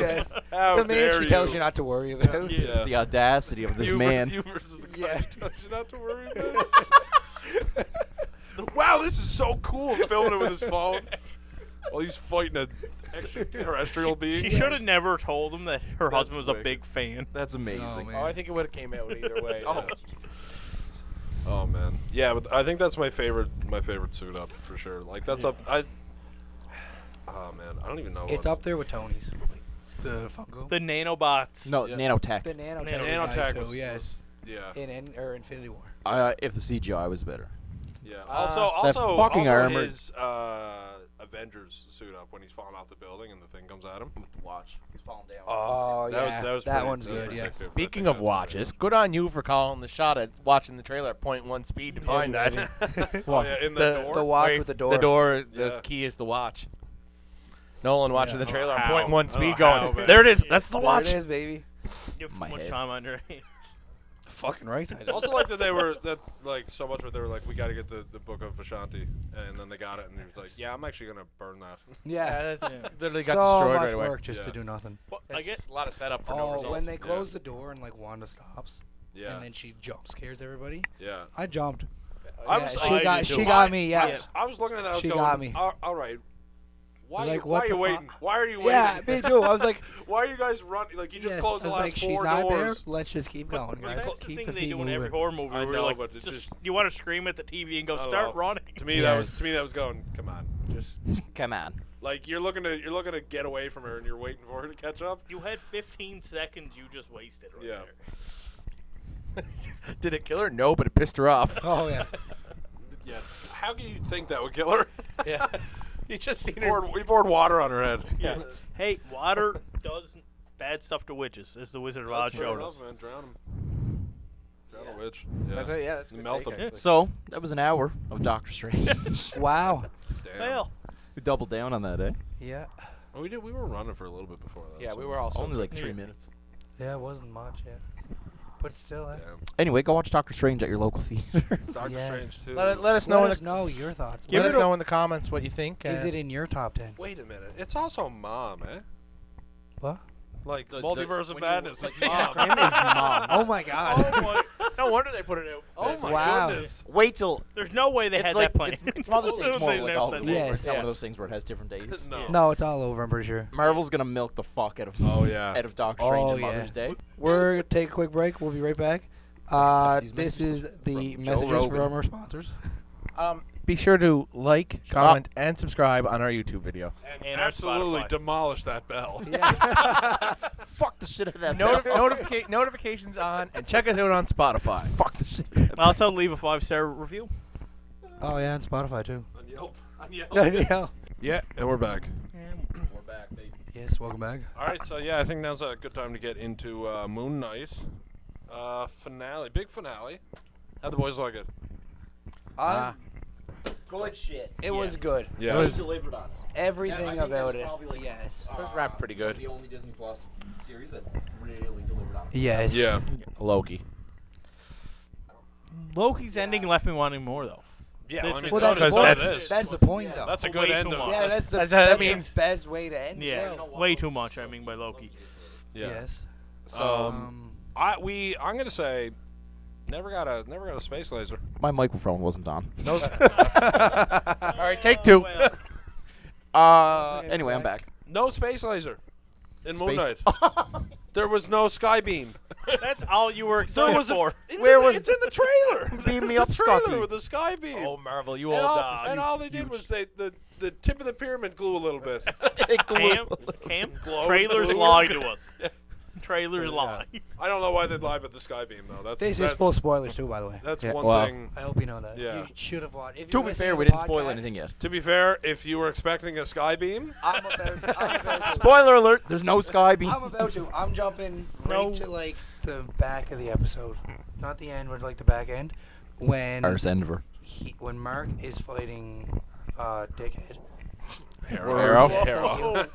Yes. How The man dare she tells you. you not to worry about. Yeah. The audacity of this you man. You versus Yeah. You not to worry about it. Wow, this is so cool. Filming it with his phone while he's fighting a extraterrestrial being. She should have never told him that her That's husband was a wicked. big fan. That's amazing. Oh, man. Oh, I think it would have came out either way. Oh. Oh man, yeah, but I think that's my favorite suit up for sure. Like that's up. Oh man, I don't even know. It's what. up there with Tony's. The Funko. The nanobots. No, Yeah. nanotech. The nanotech. Nanotech was was, yes. yeah, In Infinity War. If the CGI was better. yeah. that Also, fucking armor. his Avengers suit up when he's falling off the building and the thing comes at him. With the watch. He's falling down. Oh That yeah, was pretty- one's that was good. pretty Yeah. sick, too, but I Speaking think of that's watches, good on you for calling the shot at watching the trailer at 0.1 speed to find that. Oh yeah, in the door. The watch Wait, with the door. The door, the Yeah. key is the watch. Nolan watching Yeah. the trailer How? at 0.1 I speed don't know going, how, man. there it is, that's the There watch. it is, baby. You have too My much head. time on your hands. Fucking right. I do. Also like that they were so much, but they were like, we got to get the book of Ashanti, and then they got it, and he was like, yeah, I'm actually gonna burn that. Yeah. That's Yeah. literally got so destroyed much right away. work just to Yeah. do nothing. Well, I It's get a lot of setup for no Oh, results. when they Yeah. close the door and like Wanda stops, Yeah, and then she jump scares everybody. yeah. I jumped. I Yeah, was- she I got did she too. got me. Yeah. I was looking at that. I was She going, got me. All right. Why, like, why what are you the waiting? fuck? Why are you waiting? Yeah, me too. I was like, Why are you guys running? Like you just yes. closed I the was last like, she's 4 not there. doors. Let's just keep going, Well, guys. that's the Keep thing the they feet do in moving. every horror movie. I where you're know, like, but it's just- you want to scream at the TV and go, I don't start know. running. To me, Yes. that was going. Come on, just Come on. like you're looking to get away from her, and you're waiting for her to catch up. You had 15 seconds you just wasted right Yeah. there. Did it kill her? No, but it pissed her off. Oh yeah. Yeah. How can you think that would kill her? Yeah. You just seen her. We poured water on her head. Yeah. Hey, water does bad stuff to witches, as the Wizard of Oz Fair showed enough, us. man. Drown him. Drown a witch. Yeah. That's it, yeah, that's a good Melt take, them. actually. So that was an hour of Doctor Strange. Wow. Damn. Well, We doubled down on that, eh? Yeah. We did. We were running for a little bit before that. Yeah, so- we were also. Only like Yeah. 3 minutes. Yeah, it wasn't much yet. But still, eh? Damn. Anyway, go watch Doctor Strange at your local theater. Doctor Yes. Strange too. Let us know. Let in us the, know your thoughts. let us know in the comments what you think. Is it in your top 10? Wait a minute. It's also Mom, eh? What? Like The- Multiverse the- of when you- Madness like, is the Mom. acronym is MOM. Oh my god. oh my, No wonder they put it out. Oh my Wow. goodness. Wait till there's no way they it's had like that plan. it's Mother's Day tomorrow. They Like announced all that the day. Yes. It's not one Yeah. of those things where it has different days. No. No, it's all over, I'm pretty sure. Marvel's gonna milk the fuck out of Oh yeah. out of Doctor Strange Oh, on yeah. Mother's Day. We're going to take a quick break. We'll be right back. These This messages is the from Joe messages Rogan. from our sponsors. Be sure to like, comment, and subscribe on our YouTube video. And our absolutely Spotify. demolish that bell. Fuck the shit out of that. Notifications on, and check us out on Spotify. Fuck the shit. Out of that. Also, leave a 5-star review. Oh, yeah, and Spotify, too. On Yelp. Yeah. Yeah, and we're back. We're back, baby. Yes, welcome back. All right, so yeah, I think now's a good time to get into Moon Knight finale, big finale. How'd the boys like it? Good shit. It was good. Yeah, It was- delivered on it. Everything about it. Yes. It was wrapped pretty good. The only Disney Plus series that really delivered on it. Yes. yeah. Loki. Loki's ending left me wanting more, though. Yeah, This I mean, is- Well, so that's, does the point. this. That's the point, though. That's a Way good too end. much. Yeah, that's the, That's how that that's means. the best way to end. the Yeah, show. way too much, I mean, by Loki. Yeah. Yes. So I'm gonna say, never got a space laser. My microphone wasn't on. All right, take two. Well, Anyway, I'm back. No space laser in Moon Knight. Space- There was no sky beam. that's all you were There excited was for. it's in the trailer. Beam me It's up, the trailer Scotty. with the sky beam. Oh, Marvel, you and old all, dog. and all they did was the tip of the pyramid glue a little bit. Cam, Glowed, trailers glowed. lie to us. Trailers lie. I don't know why they lied about the sky beam though. This is that's full spoilers, too, by the way. That's Yeah, one well. thing. I hope you know that. Yeah. You should have watched. If To you're be listening fair, to we the didn't spoil podcast, anything yet. To be fair, if you were expecting a sky beam, I'm about Spoiler alert: there's no sky beam. I'm about to. I'm jumping No. right to like the back of the episode, not the end, but like the back end, when Ars Enver. when Mark is fighting Dickhead. Arrow. Arrow.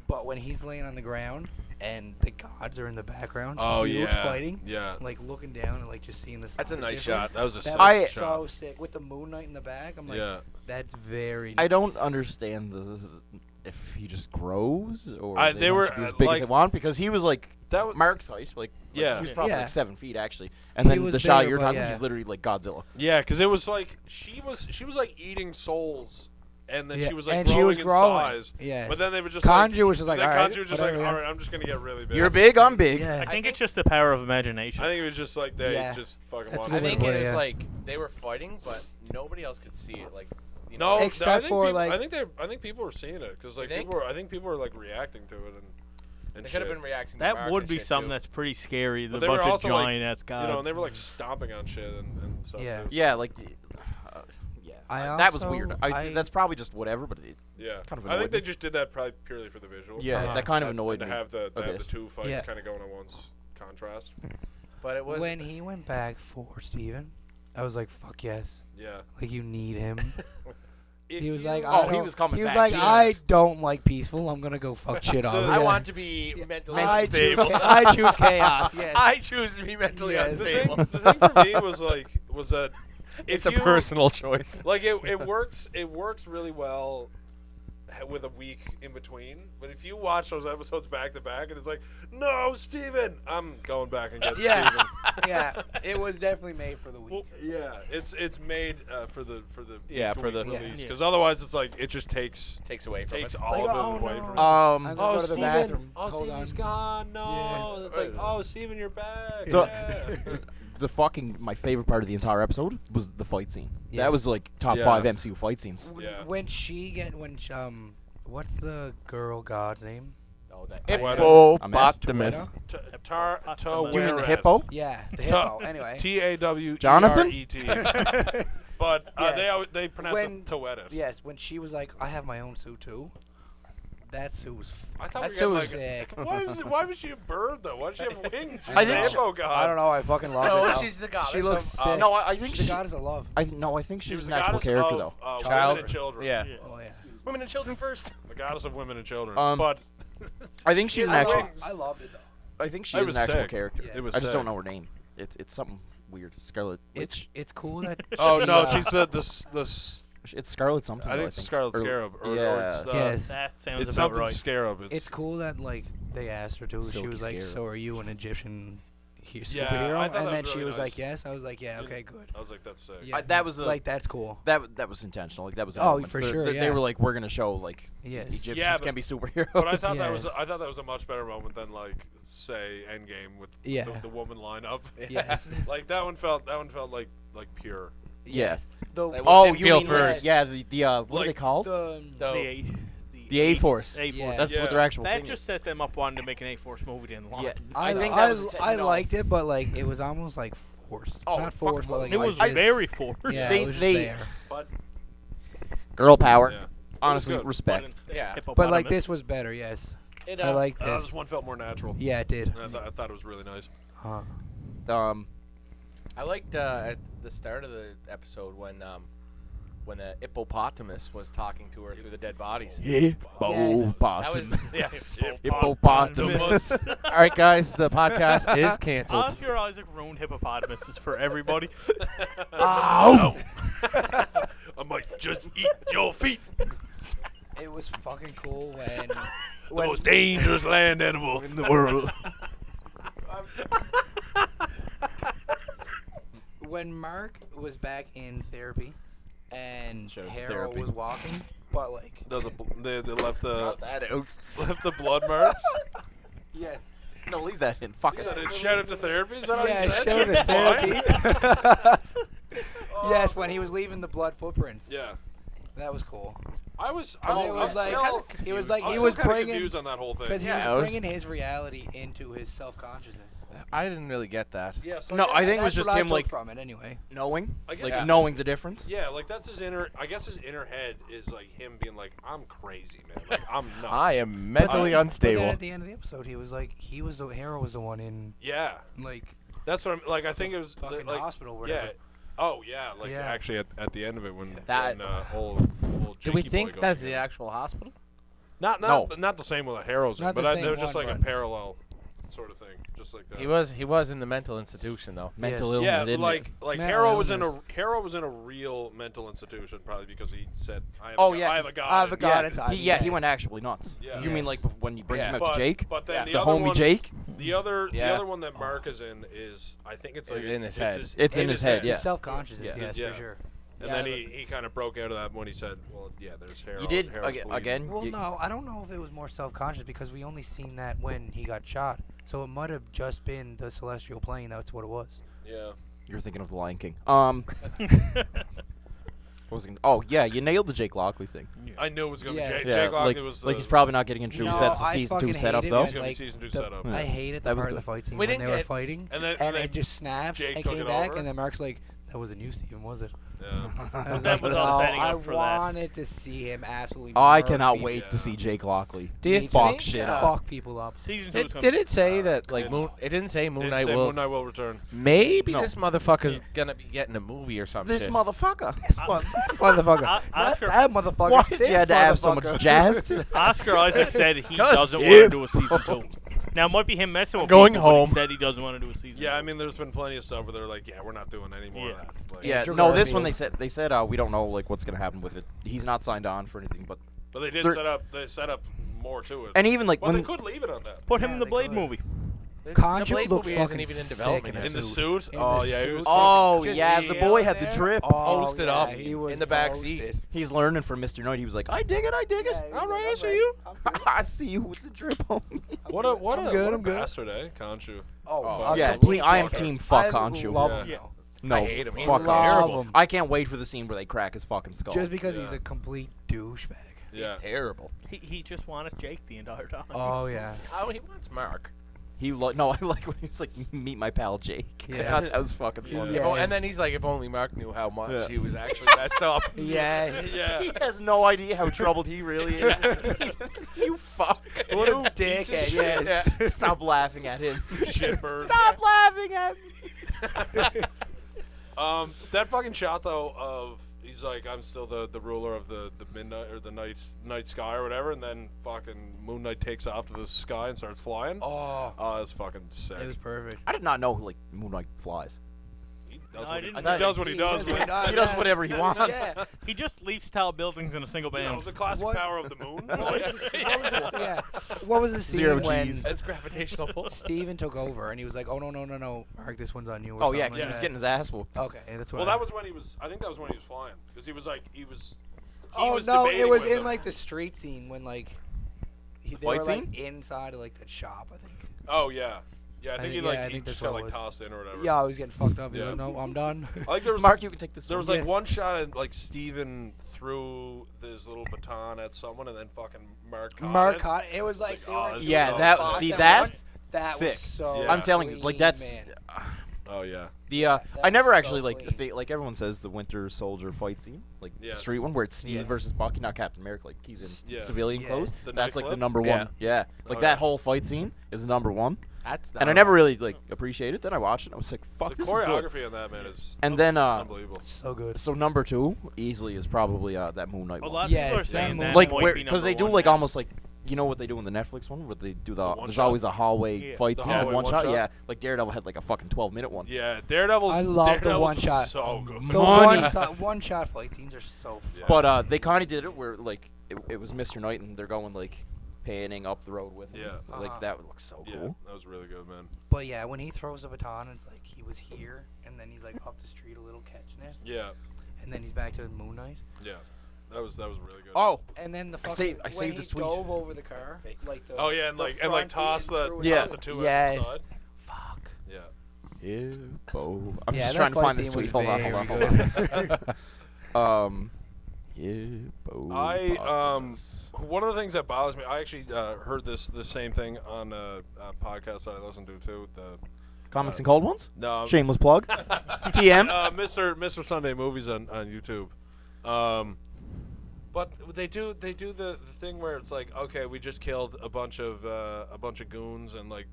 But when he's laying on the ground and the gods are in the background, Oh huge yeah. fighting, Yeah. like looking down and like just seeing the. That's a stars nice different. shot. That was a That sick was shot. so sick with the Moon Knight in the back. I'm like, Yeah. that's very. I don't nice. understand if he just grows or They they were, want to be as big as like- they want because he was like That was Mark's height, like Yeah. he was probably Yeah. like 7 feet actually. And He then was the shot bigger, you're but talking, yeah. he's literally like Godzilla. yeah, because it was like she was like eating souls, and then Yeah, she was like and growing she was in growing. size. Yes. But then they were just Kanji like, was just like, then alright, Kanji was just like, whatever, all yeah. right, I'm just gonna get really big. You're big, I'm big. Yeah. I think it's just the power of imagination. I think it was just like they Yeah. just fucking That's a wanted good I way to to think put it it, was yeah. like they were fighting, but nobody else could see it. Like, you No, know, Except I think for, people, like- I think people were seeing it because like You think? I think people were like reacting to it and they shit. could have been reacting. to That Mark would and be shit, something too. that's pretty scary. The But they were bunch of also, like, giant ass gods. You know, and they were like stomping on shit and stuff. Yeah. too. Yeah, like yeah. I that was also- weird. I- That's probably just whatever, but Yeah. Kind of I think annoyed they me. just did that probably purely for the visual. yeah, Uh-huh. that kind of And annoyed to me. have the a have the bit. two fights Yeah. kind of going at once contrast. But it was. When he went back for Steven, I was like, fuck yes. Yeah. Like, you need him. If He was you- like, Oh, I he don't- was coming He was back, like, too. I don't like peaceful. I'm gonna go fuck shit up. I Yeah. want to be mentally I choose, unstable. I choose chaos. Yes. I choose to be mentally Yes. unstable. the thing for me was that It's if a you, personal choice. Like it works really well with a week in between. But if you watch those episodes back to back, and it's like, no, Steven, I'm going back and get Yeah. Steven. Yeah. It was definitely made for the week. Well, yeah, it's made for the Yeah, for the- release Yeah. because otherwise it's like it just takes Takes away from it. all like, of it oh, away no. from it. I'm gonna Oh, go to the Steven! bathroom. Oh, Hold Steven's on. gone. No, Yeah. it's like, oh, Steven, you're back. The- Yeah. The fucking my favorite part of the entire episode was the fight scene. Yes. That was like top Yeah. 5 MCU fight scenes. Yeah. When what's the girl god's name? Oh, that Tueta. hippopotamus. Tueta? You mean the hippo? Yeah, the hippo. Anyway. T-A-W-E-R-E-T. Jonathan? But Yeah. they pronounce When- it Toeta. Yes, when she was like, I have my own suit too. That suit was I thought That's we were so getting like, sick. why was she a bird though? Why did she have wings? She's I the think hippo god. I don't know. I fucking love No, it. though. she's the goddess She looks of- sick. No, I think she's the she. goddess of love. I think She she was was the an actual goddess character of though. Child- women and children. Yeah. Yeah. Oh yeah. Women and children first. The goddess of women and children. Um, but I think she's an I actual. love- I loved it though. I think she It is was an actual sick. character. Yeah. It was I just don't sick. know her name. It's something weird. Scarlet. It's cool that. Oh she, no, she's the It's Scarlet something. I though, think it's the Scarlet Or- Scarab. Or yeah. it's, Yes. That sounds it's about something right. Scarab. It's cool that like they asked her to. She Silky was like, scarab. "So are you an Egyptian Yeah, superhero?" I thought and that then was she really was nice. like, "Yes." I was like, "Yeah, okay, good." I was like, that's sick. Yeah, that was a- like that's cool. That was intentional. Like that was. an Oh, element. for The- sure, They yeah. were like, we're gonna show like Yes. Egyptians Yeah, can be superheroes. But I thought Yes. I thought that was a much better moment than like say Endgame with Yeah. the woman lineup. Yes. Like that one felt like pure. Yes. The Like, Oh, didn't you feel mean first. yeah the what are they Like, called? the The A-Force. A-Force. Yeah. That's Yeah. what their actual That thing just is. set them up wanting to make an A-Force movie in line. Yeah. I think that was I no. liked it, but like it was almost like forced. Oh, Not fuck forced, but no. like It was just- very forced. Yeah, They- it was just they- there. But Girl power. yeah. Honestly, good. respect. Yeah. But like this was better. Yes, It, I like This this. one felt more natural. Yeah, it did. And I thought it was really nice. I liked at the start of the episode when the hippopotamus was talking to her through the dead bodies. Hippopotamus. Yes. Hippopotamus. All right, guys, the podcast is canceled. Oscar Isaac ruined hippopotamuses for everybody. Ow! I might just eat your feet. It was fucking cool when The most dangerous land animal in the world. when Mark was back in therapy and Shout out to Harold therapy. was walking, but like They left the that out. left the blood marks. yes, No, leave that in. Fuck Yeah, it. did shout out to therapy? Is that how yeah, you said showed it? us therapy. Yes, when he was leaving the blood footprints, Yeah. that was cool. I was. But I it was like he was like I he was was still kinda bringing confused on that whole thing. because he Yeah, I was was- bringing his reality into his self consciousness. I didn't really get that. Yeah. So No, guess- I think it was That's just what I him took like from it anyway. knowing, I guess like that's knowing the difference. Yeah, like that's his inner. I guess his inner head is like him being like, I'm crazy, man. Like I'm nuts. I am mentally But then unstable. at the end of the episode, he was like, Harold was the one in Yeah. like That's what I'm like. I think it was fucking like hospital. Or yeah. whatever. Oh yeah, like Yeah. actually at the end of it when That- when, old Do we Jakey boy think goes that's the together. actual hospital? Not No. not the same one that Harold's in, Not but the that, same there was just one, like a but- parallel sort of thing, just like that. He was in the mental institution though. Mental Yes. illness. Yeah, didn't like it? Mental Hero was in a illness. Hero was in a real mental institution, probably because he said, "I have, Oh, a, yeah, I have a 'cause god." I have a in me." god Yeah, inside he, me, yeah, he yes. went actually nuts. Yeah. You mean Yes. like when he brings Yeah. him out to Jake, But then the other homie one, Jake? The other Yeah. one that Mark is in is, I think it's like In his head. It's in his head, It's yeah. his self-consciousness, Yeah. yes, Yeah. for sure. And Yeah, then he kind of broke out of that when he said, "Well, yeah, there's Hero." You did Hero's bleeding." again. Well, you- no, I don't know if it was more self-conscious because we only seen that when he got shot. So it might have just been the celestial plane. That's what it was. Yeah. You're thinking of the Lion King. What was it? Oh yeah, you nailed the Jake Lockley thing. I knew it was gonna Yeah. be Jake. Yeah, Jake Lockley like, was like he's probably not getting introduced. No, That's the I season fucking 2 setup hate it though. when, It's gonna be like, season 2 the- setup. I hated the That was part of the good. fight scene We when didn't they were get- fighting, And then- and and it then just snapped Jake and took came it back, over. and then Mark's like, "That wasn't you, Steven, was it?" Yeah. I was That like, was "No, all setting I up for that." wanted to see him absolutely. I murder cannot people. wait Yeah. to see Jake Lockley. Do you fuck think, shit uh, up. Fuck people up. Season 2 is Did, gonna did it say that like good. Moon? It didn't say Moon Didn't Knight say will. Moon Knight will return. Maybe No. this motherfucker's gonna be getting a movie or something. This motherfucker. This motherfucker. Not Oscar- that motherfucker. Why did this you have to have so motherfucker. much jazz to that? Oscar Isaac said he 'Cause doesn't him. want to do a season 2. Now it might be him messing with Going people, but home. he said he doesn't want to do a season. Yeah, 2. I mean, there's been plenty of stuff where they're like, "Yeah, we're not doing any more of Yeah. that." Like, Yeah, Drew no, this one Garfield. they said we don't know like what's gonna happen with it. He's not signed on for anything, but But they did They're- set up more to it. and even like Well, they when could leave it on that. Put him Yeah, in the they Blade could. movie. The Concho Blade looks movie isn't fucking even in sick development. in yet. In the suit. suit? In Oh the yeah, he suit. was oh fucking- yeah, just the boy out had the there. drip. Posted up he was in the back seat. posted. He's learning from Mr. Knight. He was like, I dig it. Yeah, he was All right, like, I "I'm see ready. you." I'm good. I see you with the drip on. What a what I'm a good, what a I'm good. bastard, eh, Conchu. Oh, Yeah, complete I am fucker. team fuck I Conchu. love Yeah. him, Yeah. though. No, I hate him. He's fuck love Conchu. him. I can't wait for the scene where they crack his fucking skull. Just because Yeah. he's a complete douchebag. Yeah. He's terrible. He just wanted Jake the entire time. Oh yeah. Oh, he wants Mark. No, I like when he was like, meet my pal Jake. I Yes. thought that was fucking funny. Yeah. Oh, and then he's like, if only Mark knew how much Yeah. he was actually messed up. Yeah. Yeah. He has no idea how troubled he really is. You fuck. What a dickhead. Yeah. Yeah. Stop laughing at him. Shitbird. Stop laughing at me. That fucking shot though of he's like, I'm still the ruler of the midnight or the night sky or whatever, and then fucking Moon Knight takes off to the sky and starts flying. Oh, It's fucking sick. it was perfect. I did not know like Moon Knight flies. He No, does I what he, didn't he know. does what he does. He man. does He does yeah. whatever he wants. Yeah. He just leaps tall buildings in a single You know, band. the classic What- power of the moon. What was the, yeah. What was the scene Zero when Gs. That's gravitational pull. Steven took over and he was like, "Oh no, Mark, this one's on you." Or Oh yeah, something because he like was that. getting his ass whooped. Okay, that's what. Well, that was when he was. I think that was when he was flying because he was like he was. He Oh was no, it debating was with in him. like the street scene when like they fight were like scene? inside of like the shop, I think. Oh yeah, yeah. I think he like I he think just that's got what it like was. tossed in or whatever. Yeah, I was getting fucked up. He's Yeah. like, "No, I'm done." I think there was Mark, you can take this. There was one. like Yes. one shot at like Steven threw his little baton at someone and then fucking Mark caught Mark it. caught it. It was like, Like, they oh, were this is Yeah, so that fun. see at that once. That sick. was so. Yeah. I'm telling you, like clean, that's man. Oh yeah. the That I never was actually so like clean. like everyone says the Winter Soldier fight scene, like Yeah. the street one where it's Steve Yes. versus Bucky, not Captain America. Like he's in Yeah. civilian Yes. clothes. The That's night like the clip? number Yeah. one. Yeah, like Oh, that yeah. whole fight scene is number one. That's And I never really like appreciated it. Then I watched it. and I was like, "Fuck, The this is good." choreography on that man is And then unbelievable. So good. so number two easily is probably that Moon Knight A one. lot of Yes, people are that saying movie- that Like might where be because they number do one like now. almost like you know what they do in the Netflix one where they do the one there's shot? always a hallway Yeah. fight The scene hallway one one shot. shot? Yeah, like Daredevil had like a fucking 12-minute one. Yeah, Daredevil's. I love the Daredevil's one was shot. So good. The Money. one shot fight scenes are so fun. Yeah. But they kind of did it where like it was Mr. Knight and they're going like panning up the road with him. Yeah. Like Uh-huh. that looks so Yeah, cool. that was really good, man. But yeah, when he throws the baton, it's like he was here, and then he's like up the street a little catching it, Yeah, and then he's back to Moon Knight, yeah, that was really good. Oh, and then the I fucking saved- I when saved he this tweet. dove over the car, like the Oh yeah, and the like front toss wheel the through it. Yeah. toss the two Yes. outside. Fuck. Yeah. Hippo. I'm Yeah, just that trying to fight find this scene was tweet. Hold on. Hippo. One of the things that bothers me, I actually heard the same thing on a podcast that I listened to too. The Comics and Cold Ones. no, Shameless plug. TM. Mr. Sunday Movies on YouTube. But they do the thing where it's like, okay, we just killed a bunch of goons and like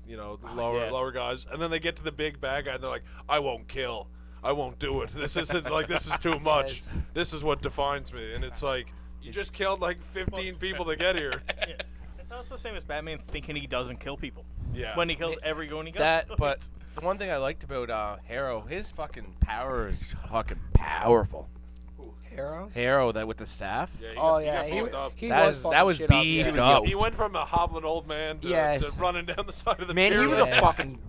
lower guys, and then they get to the big bad guy and they're like, I won't kill, I won't do it. This isn't like this is too much. Yes. This is what defines me, and it's like you just killed like 15 people to get here. Yeah. That's also the same as Batman thinking he doesn't kill people. Yeah. When he kills every gun he got. That, but the one thing I liked about Harrow, his fucking power is fucking powerful. Arrows? Harrow, that with the staff. Yeah, Oh he yeah, got fucked up. he That was is- fucking that was shit up, beefed yeah. up. He went from a hobbling old man to, Yes. to running down the side of the Man, he was pyramid. a Yeah. fucking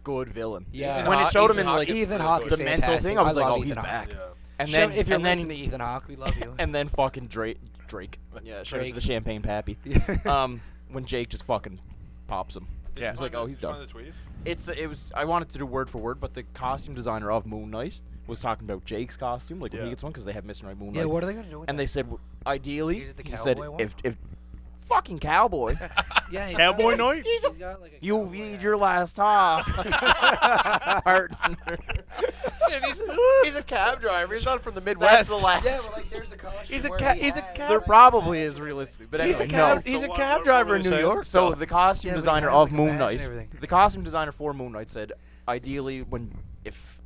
good villain. Yeah. When it showed him in Ethan like Hawke. Ethan really Hawke good. is the mental fantastic. thing, I was like, love oh, he's Ethan back. Yeah. And Show- then if you're and then listening to Ethan Hawke, we love you. and then fucking Drake. Yeah, shout out to Drake. the Champagne Pappy. When Jake just fucking pops him. Yeah. I was like, oh, he's Did you find done. the tweet? It was. I wanted to do word for word, but the costume designer of Moon Knight was talking about Jake's costume, like when Yeah. he gets one, because they have Mr. Knight Moon yeah, Knight. what are they gonna do with And that? they said, ideally, Is it the he said, cowboy one? if fucking cowboy, Yeah, he's Cowboy got, Knight? He's got like a you cowboy read hat. your last talk. Partner. He's a cab driver. He's not from the That's Midwest. the last. Yeah, but like there's the costume. He's a where ca- he he's a has, cab- There like, probably is realistically, but He's a anyway, cab. no. He's So a what- cab what driver were in they New saying? York. So though. the costume Yeah, but he designer has, of like, a Moon badge Knight, and everything. the costume designer for Moon Knight said, ideally, if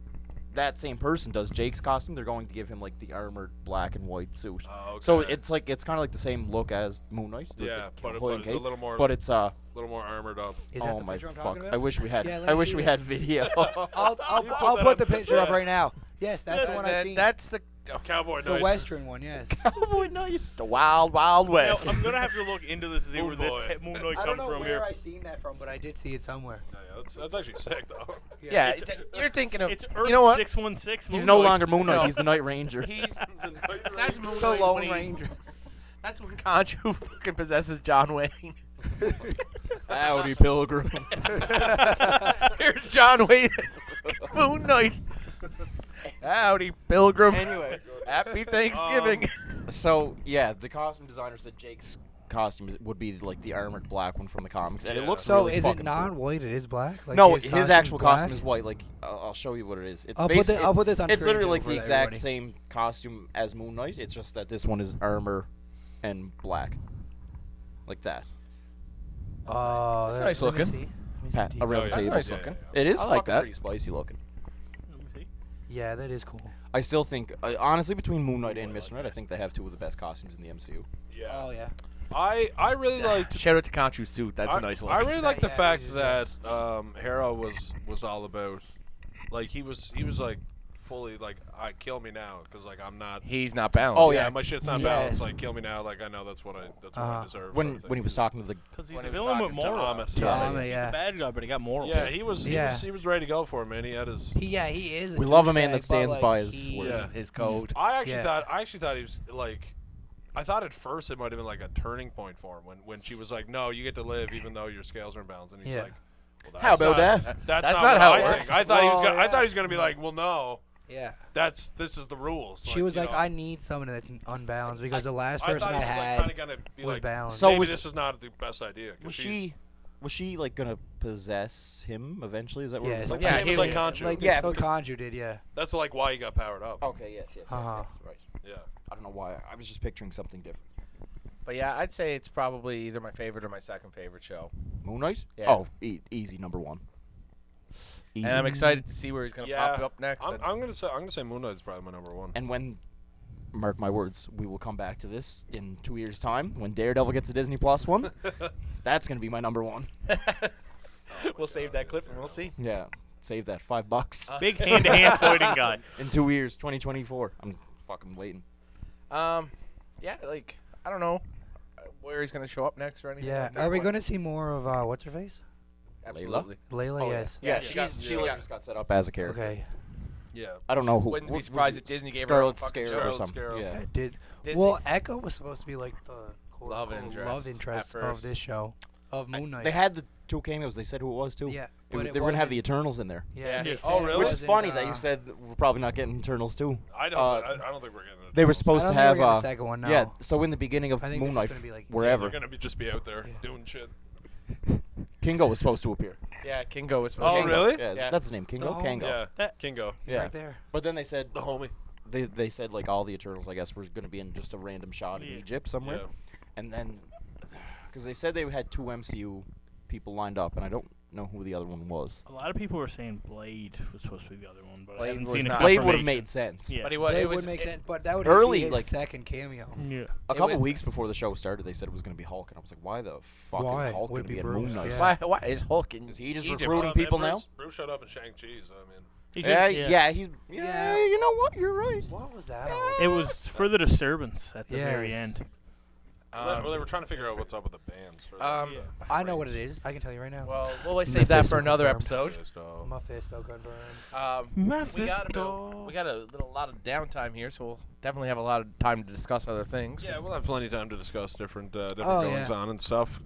that same person does Jake's costume, they're going to give him like the armored black and white suit. Oh, okay. So it's kind of like the same look as Moon Knight. with Yeah, the but hood and it's a cape, little more, but it's little more armored up. Is that oh the my picture I'm fuck! talking about? I wish we had. Yeah, let I me wish see we this. had video. I'll that put the up. picture up Yeah. right now. Yes, that's the And one I then seen. that's the Cowboy The Knight. Western one, yes. Cowboy Knight. the Wild Wild Now, West. I'm gonna have to look into this to see Oh, where this boy. Moon Knight I don't comes know from where here. I seen that from, but I did see it somewhere. Yeah, that's actually sick though. Yeah, It's- you're thinking of. It's You know what? 616. He's Moon no Knight. longer Moon Knight. No. He's the Night Ranger. He's that's Moon The Knight Lone when he- Ranger. That's when Conchu fucking possesses John Wayne. Howdy, Pilgrim. Here's John Wayne as Moon Knight. Howdy, Pilgrim. Anyway, Happy Thanksgiving. so yeah, the costume designer said Jake's costume would be like the armored black one from the comics, and it Yeah. looks So really is it fucking not cool. white? It is black. Like No, his costume's actual costume black? is white. Like I'll show you what it is. It's I'll put basi- I'll put this on. It's screen literally too like the for exact everybody. same costume as Moon Knight. It's just that this one is armor and black, like that. Oh, That's that- nice let me looking. see. Pat, Oh, around yeah. the That's table. nice Yeah, looking. yeah, It is I like fucking that. pretty spicy looking. Let me see. Yeah, that is cool. I still think, honestly, between Moon Knight and Mr. Knight, I think they have two of the best costumes in the MCU. Yeah. Oh yeah. I really liked. Shout out to Conchu's suit. That's I, a nice look. I really like the Yeah, fact it is, that Harrow was all about, like he was like fully like kill me now because like I'm not. He's not balanced. Oh, Yeah, yeah. my shit's not Yes. balanced. Like kill me now. Like I know that's what I deserve. sort When of thing. when he was talking to the Because he's When a he was villain with talking to morals. Amit. Yeah, He's yeah. a bad guy, but he got morals. Yeah, he was Yeah. he was ready to go for him, man. He had his. He is. We love a man douchebag, that stands but, by like, his he- words. Yeah. his code. I actually Yeah. thought he was like. I thought at first it might have been like a turning point for him when she was like, "No, you get to live even though your scales are in balance," and he's Yeah. like, well, How that's about not- that? That's That's not, not how what it I works. think. I thought he was Well, gonna. I thought yeah. he was gonna be like, "Well, no, Yeah. this is the rules." She was you like, know. I need someone that's unbalanced because the last I person thought I he was had like, kind of gonna be was like, balanced. So maybe was- this is not the best idea. 'cause Was she like gonna possess him eventually? Is that what Yes. it was? Like, Yeah, yeah, he he was like was- Conchu. like Yeah, this Conju did, yeah. That's like why he got powered up. Okay, yes, Uh-huh. right. Yeah. I don't know why. I was just picturing something different. But yeah, I'd say it's probably either my favorite or my second favorite show. Moon Knight? Yeah. Oh, easy number one. Easy. And I'm excited to see where he's gonna Yeah. pop up next. I'm gonna say Moon Knight is probably my number one. And when, mark my words, we will come back to this in 2 years' time when Daredevil gets a Disney Plus one. That's gonna be my number one. we'll save that clip and we'll see. Yeah, save that $5 Big hand-to-hand fighting guy. in 2 years, 2024. I'm fucking waiting. Yeah, like I don't know where he's gonna show up next or anything. Yeah. like that. Are we What- going to see more of what's her face? Absolutely. Layla, Oh, yeah. yes. Yeah, she got- just got set up as a character. Okay. Yeah. I don't know who. Wouldn't be what- surprised was if it Disney gave her her own Scarlet fucking Scarlet or show. something. Scarlet. Yeah. I did. Disney. Well, Echo was supposed to be like the Love interest interest at of first. this show, of Moon Knight. They had the two cameos. They said who it was too. Yeah, It but was- it they were gonna have the wasn't- Eternals in there. Yeah. they Yeah. said Oh, it really? Which is wasn't, funny that you said we're probably not getting Eternals too. I don't. Uh, I don't think we're getting. They were Eternals. supposed I to don't think have we're getting a second one, no. Yeah, so in the beginning of I think Moon they're Knight, just gonna be like- wherever, They're gonna just be out there doing shit. Kingo was supposed to appear. Yeah, Kingo was Oh, supposed to. really? Yeah, Yeah. that's his name, Kingo. Oh, Kango. Yeah. That- Kingo. Yeah. right there. But then they said The homie. they said like all the Eternals, I guess, were going to be in just a random shot in Yeah. Egypt somewhere, Yeah. and then because they said they had two MCU people lined up, and I don't know who the other one was. A lot of people were saying Blade was supposed to be the other one, but I Blade haven't was seen not. a Blade would have confirmation. made sense. Yeah. But he was. They It would was make it- sense, but that would Early, be his like- second cameo. Yeah. A It couple would- weeks before the show started, they said it was going to be Hulk, and I was like, why the fuck Why? is Hulk Would going to be be in Moon Bruce, Knight? yeah. Why is Hulk in Is he just Egypt? recruiting And people now? Bruce showed up in Shang-Chi's. I mean, He Yeah, did, yeah, he's. Yeah. Yeah, you know what? You're right. What was that? all It was for the disturbance at the very Yes. end. well, they were trying to figure out what's up with the bands. For I know what it is. I can tell you right now. Well, we'll save that for another confirmed. episode. Mephisto confirmed. Mephisto. We got a lot of downtime here, so we'll definitely have a lot of time to discuss other things. Yeah, we'll have plenty of time to discuss different Oh, goings yeah. on and stuff.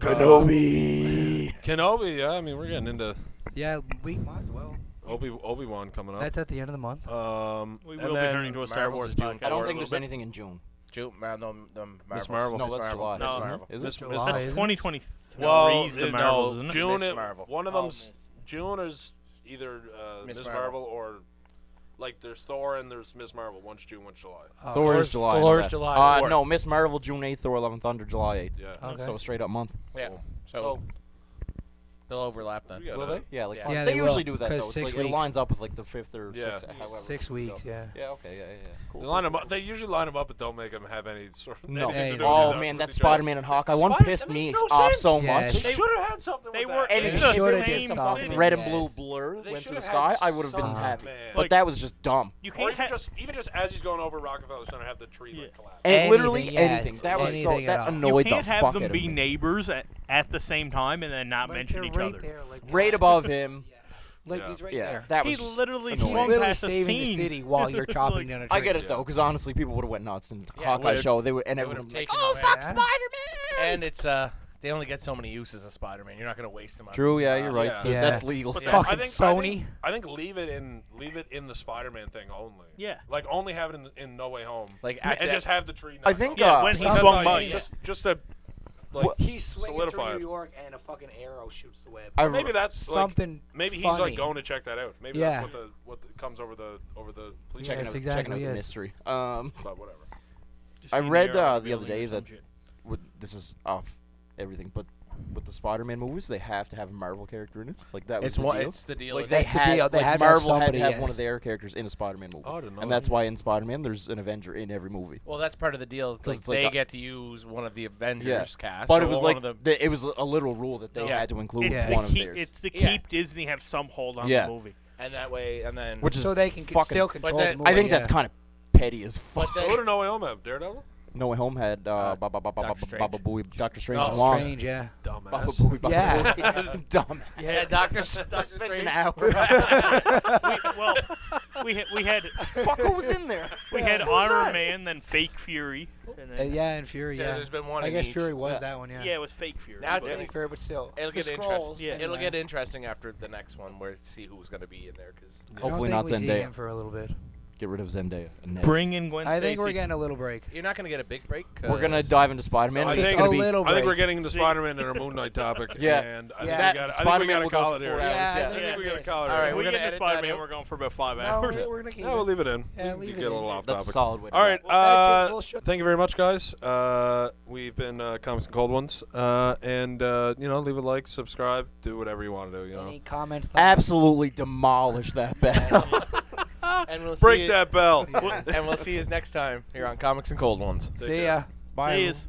Kenobi, yeah. I mean, we're getting into Yeah, we might as well. Obi-Wan coming up. That's at the end of the month. We and will be then turning to a Star Marvel's Wars is June podcast. I don't Or a think little there's bit. anything in June. Miss Marvel. No, that's July. No, Miss isn't it? Marvel. Is Miss- it? Miss- July, That's isn't it? 2023. Well, the Marvels, isn't it? June. Miss Marvel. One of Oh, them's June is either Miss Miss Marvel. Marvel or like there's Thor and there's Miss Marvel. One's June, one's July. Oh, Thor's July. Thor's not bad. July 4th. No, Miss Marvel June 8th, Thor 11th, Thunder July 8th. Yeah. Okay. So a straight up month. Yeah. Cool. So they'll overlap then. We got Will it. they? Yeah, like Yeah. fun. Yeah, they they usually will, do that though. 'cause It's 6 like it weeks. lines up with like the 5th or Yeah. 6th. However. 6 weeks, yeah. Yeah. Okay. Yeah. Cool. They line 'em up. They usually line them up, but don't make them have any sort of. No. anything to Hey, do with Oh each man, other. that Spider-Man and Hawkeye one Spider- pissed that me makes no off sense. so Yeah, much. They should have had something. They with were that. in They the should've same did something. city. Red and Yes. blue blur They went through the should've sky. had I would have been something, happy, man. but that was just dumb. You Or can't have. even just as he's going over Rockefeller Center, have the tree like collapse. And Anything, literally yes. anything. That was so Anything at that all. You annoyed the can't fuck have out them of be me. neighbors at the same time and then not Like, mention they're each right other. there, like, Right above him. Like Yeah. he's right Yeah, there. that He was. just literally annoying. He's swung literally past the saving the scene. city while you're chopping Like, down a I tree. get it though, because honestly, people would have went nuts in Yeah, Hawkeye would've- show. They would, and They everyone would would have be like, taken "Oh him fuck, away. Spider-Man!" And it's they only get so many uses of Spider-Man. You're not gonna waste them on. True, yeah, you're right. Yeah. Yeah. That's legal But stuff. Fucking Sony. I think leave it in the Spider-Man thing only. Yeah. Like only have it in No Way Home. Like and just have the tree. I knocked think over. Yeah, when he That's swung how by, you- yeah. just to like He's swinging solidify through it. New York and a fucking arrow shoots the web. Maybe that's like, Something maybe he's funny. like going to check that out. Maybe Yeah. that's what comes over the police. Yes, station. exactly, checking out the yes. mystery. But whatever. Just I seen read, air on the other building day or some that- shit. This is off everything, but with the Spider-Man movies, they have to have a Marvel character in it. Like that was It's the one. deal. It's the deal. Like It's- That's the deal. They like had to have Marvel had somebody, to have yes. one of their characters in a Spider-Man movie, Oh, I didn't know and that. that's why in Spider-Man there's an Avenger in every movie. Well, that's part of the deal. 'Cause Like it's like they a- get to use one of the Avengers Yeah. cast. But so it was one like of the, it was a literal rule that they Yeah. had to include It's, one to of keep, theirs, it's to Yeah. keep Disney have some hold on Yeah. the movie. and that way, and then which is So they can fucking. still control then- the movie. I think yeah. that's kind of petty as fuck. But So what did No Way Home have? Daredevil? No Way Home had Doctor Baba Strange. Booey, Doctor Strange, Oh, and Wong. Strange, yeah. Baba Dumbass. Booey, Baba Yeah. Booey. Dumb. yeah, Doctor Spent Strange. an hour. we had Fuck, who was in there? we had Iron Man, then Fake Fury, and then Yeah, and Fury, So yeah. there's been one I in guess each. Fury was Yeah. that one, yeah. yeah, it was Fake Fury. Now it's but- gonna Fury, but still. It'll The get Skrulls, interesting. Yeah. It'll anyway. get interesting after the next one, where see who's gonna be in there. Because I don't Hopefully think not we see Zendaya. him for a little bit. Get rid of Zendaya. And Ned. Bring in Gwen I think we're Stacy. getting a little break. you're not gonna get a big break. We're gonna 'cause- dive into Spider-Man. So I It's think- gonna a be little I think break. we're getting into See- Spider-Man and our Moon Knight topic. Yeah. And I Yeah. think we Spider-Man gotta will go call for it here. 4 Yeah, hours. I I think think we that's gotta it. call it All here. right, If we're we gonna get into edit that Spider-Man, out. we're going for about 5 No, hours. we're gonna keep Yeah, we'll it. leave it in. Yeah, We leave can it get a in. little off That's a topic. solid way. To All right. Well, we'll shut- Thank you very much, guys. We've been Comics and Cold Ones. And leave a like, subscribe, do whatever you want to do. You know, Any comments? thoughts? Absolutely demolish that bell. And we'll break see that bell. and we'll see you next time here on Comics and Cold Ones. Take See care. ya. Bye. See everyone. yous.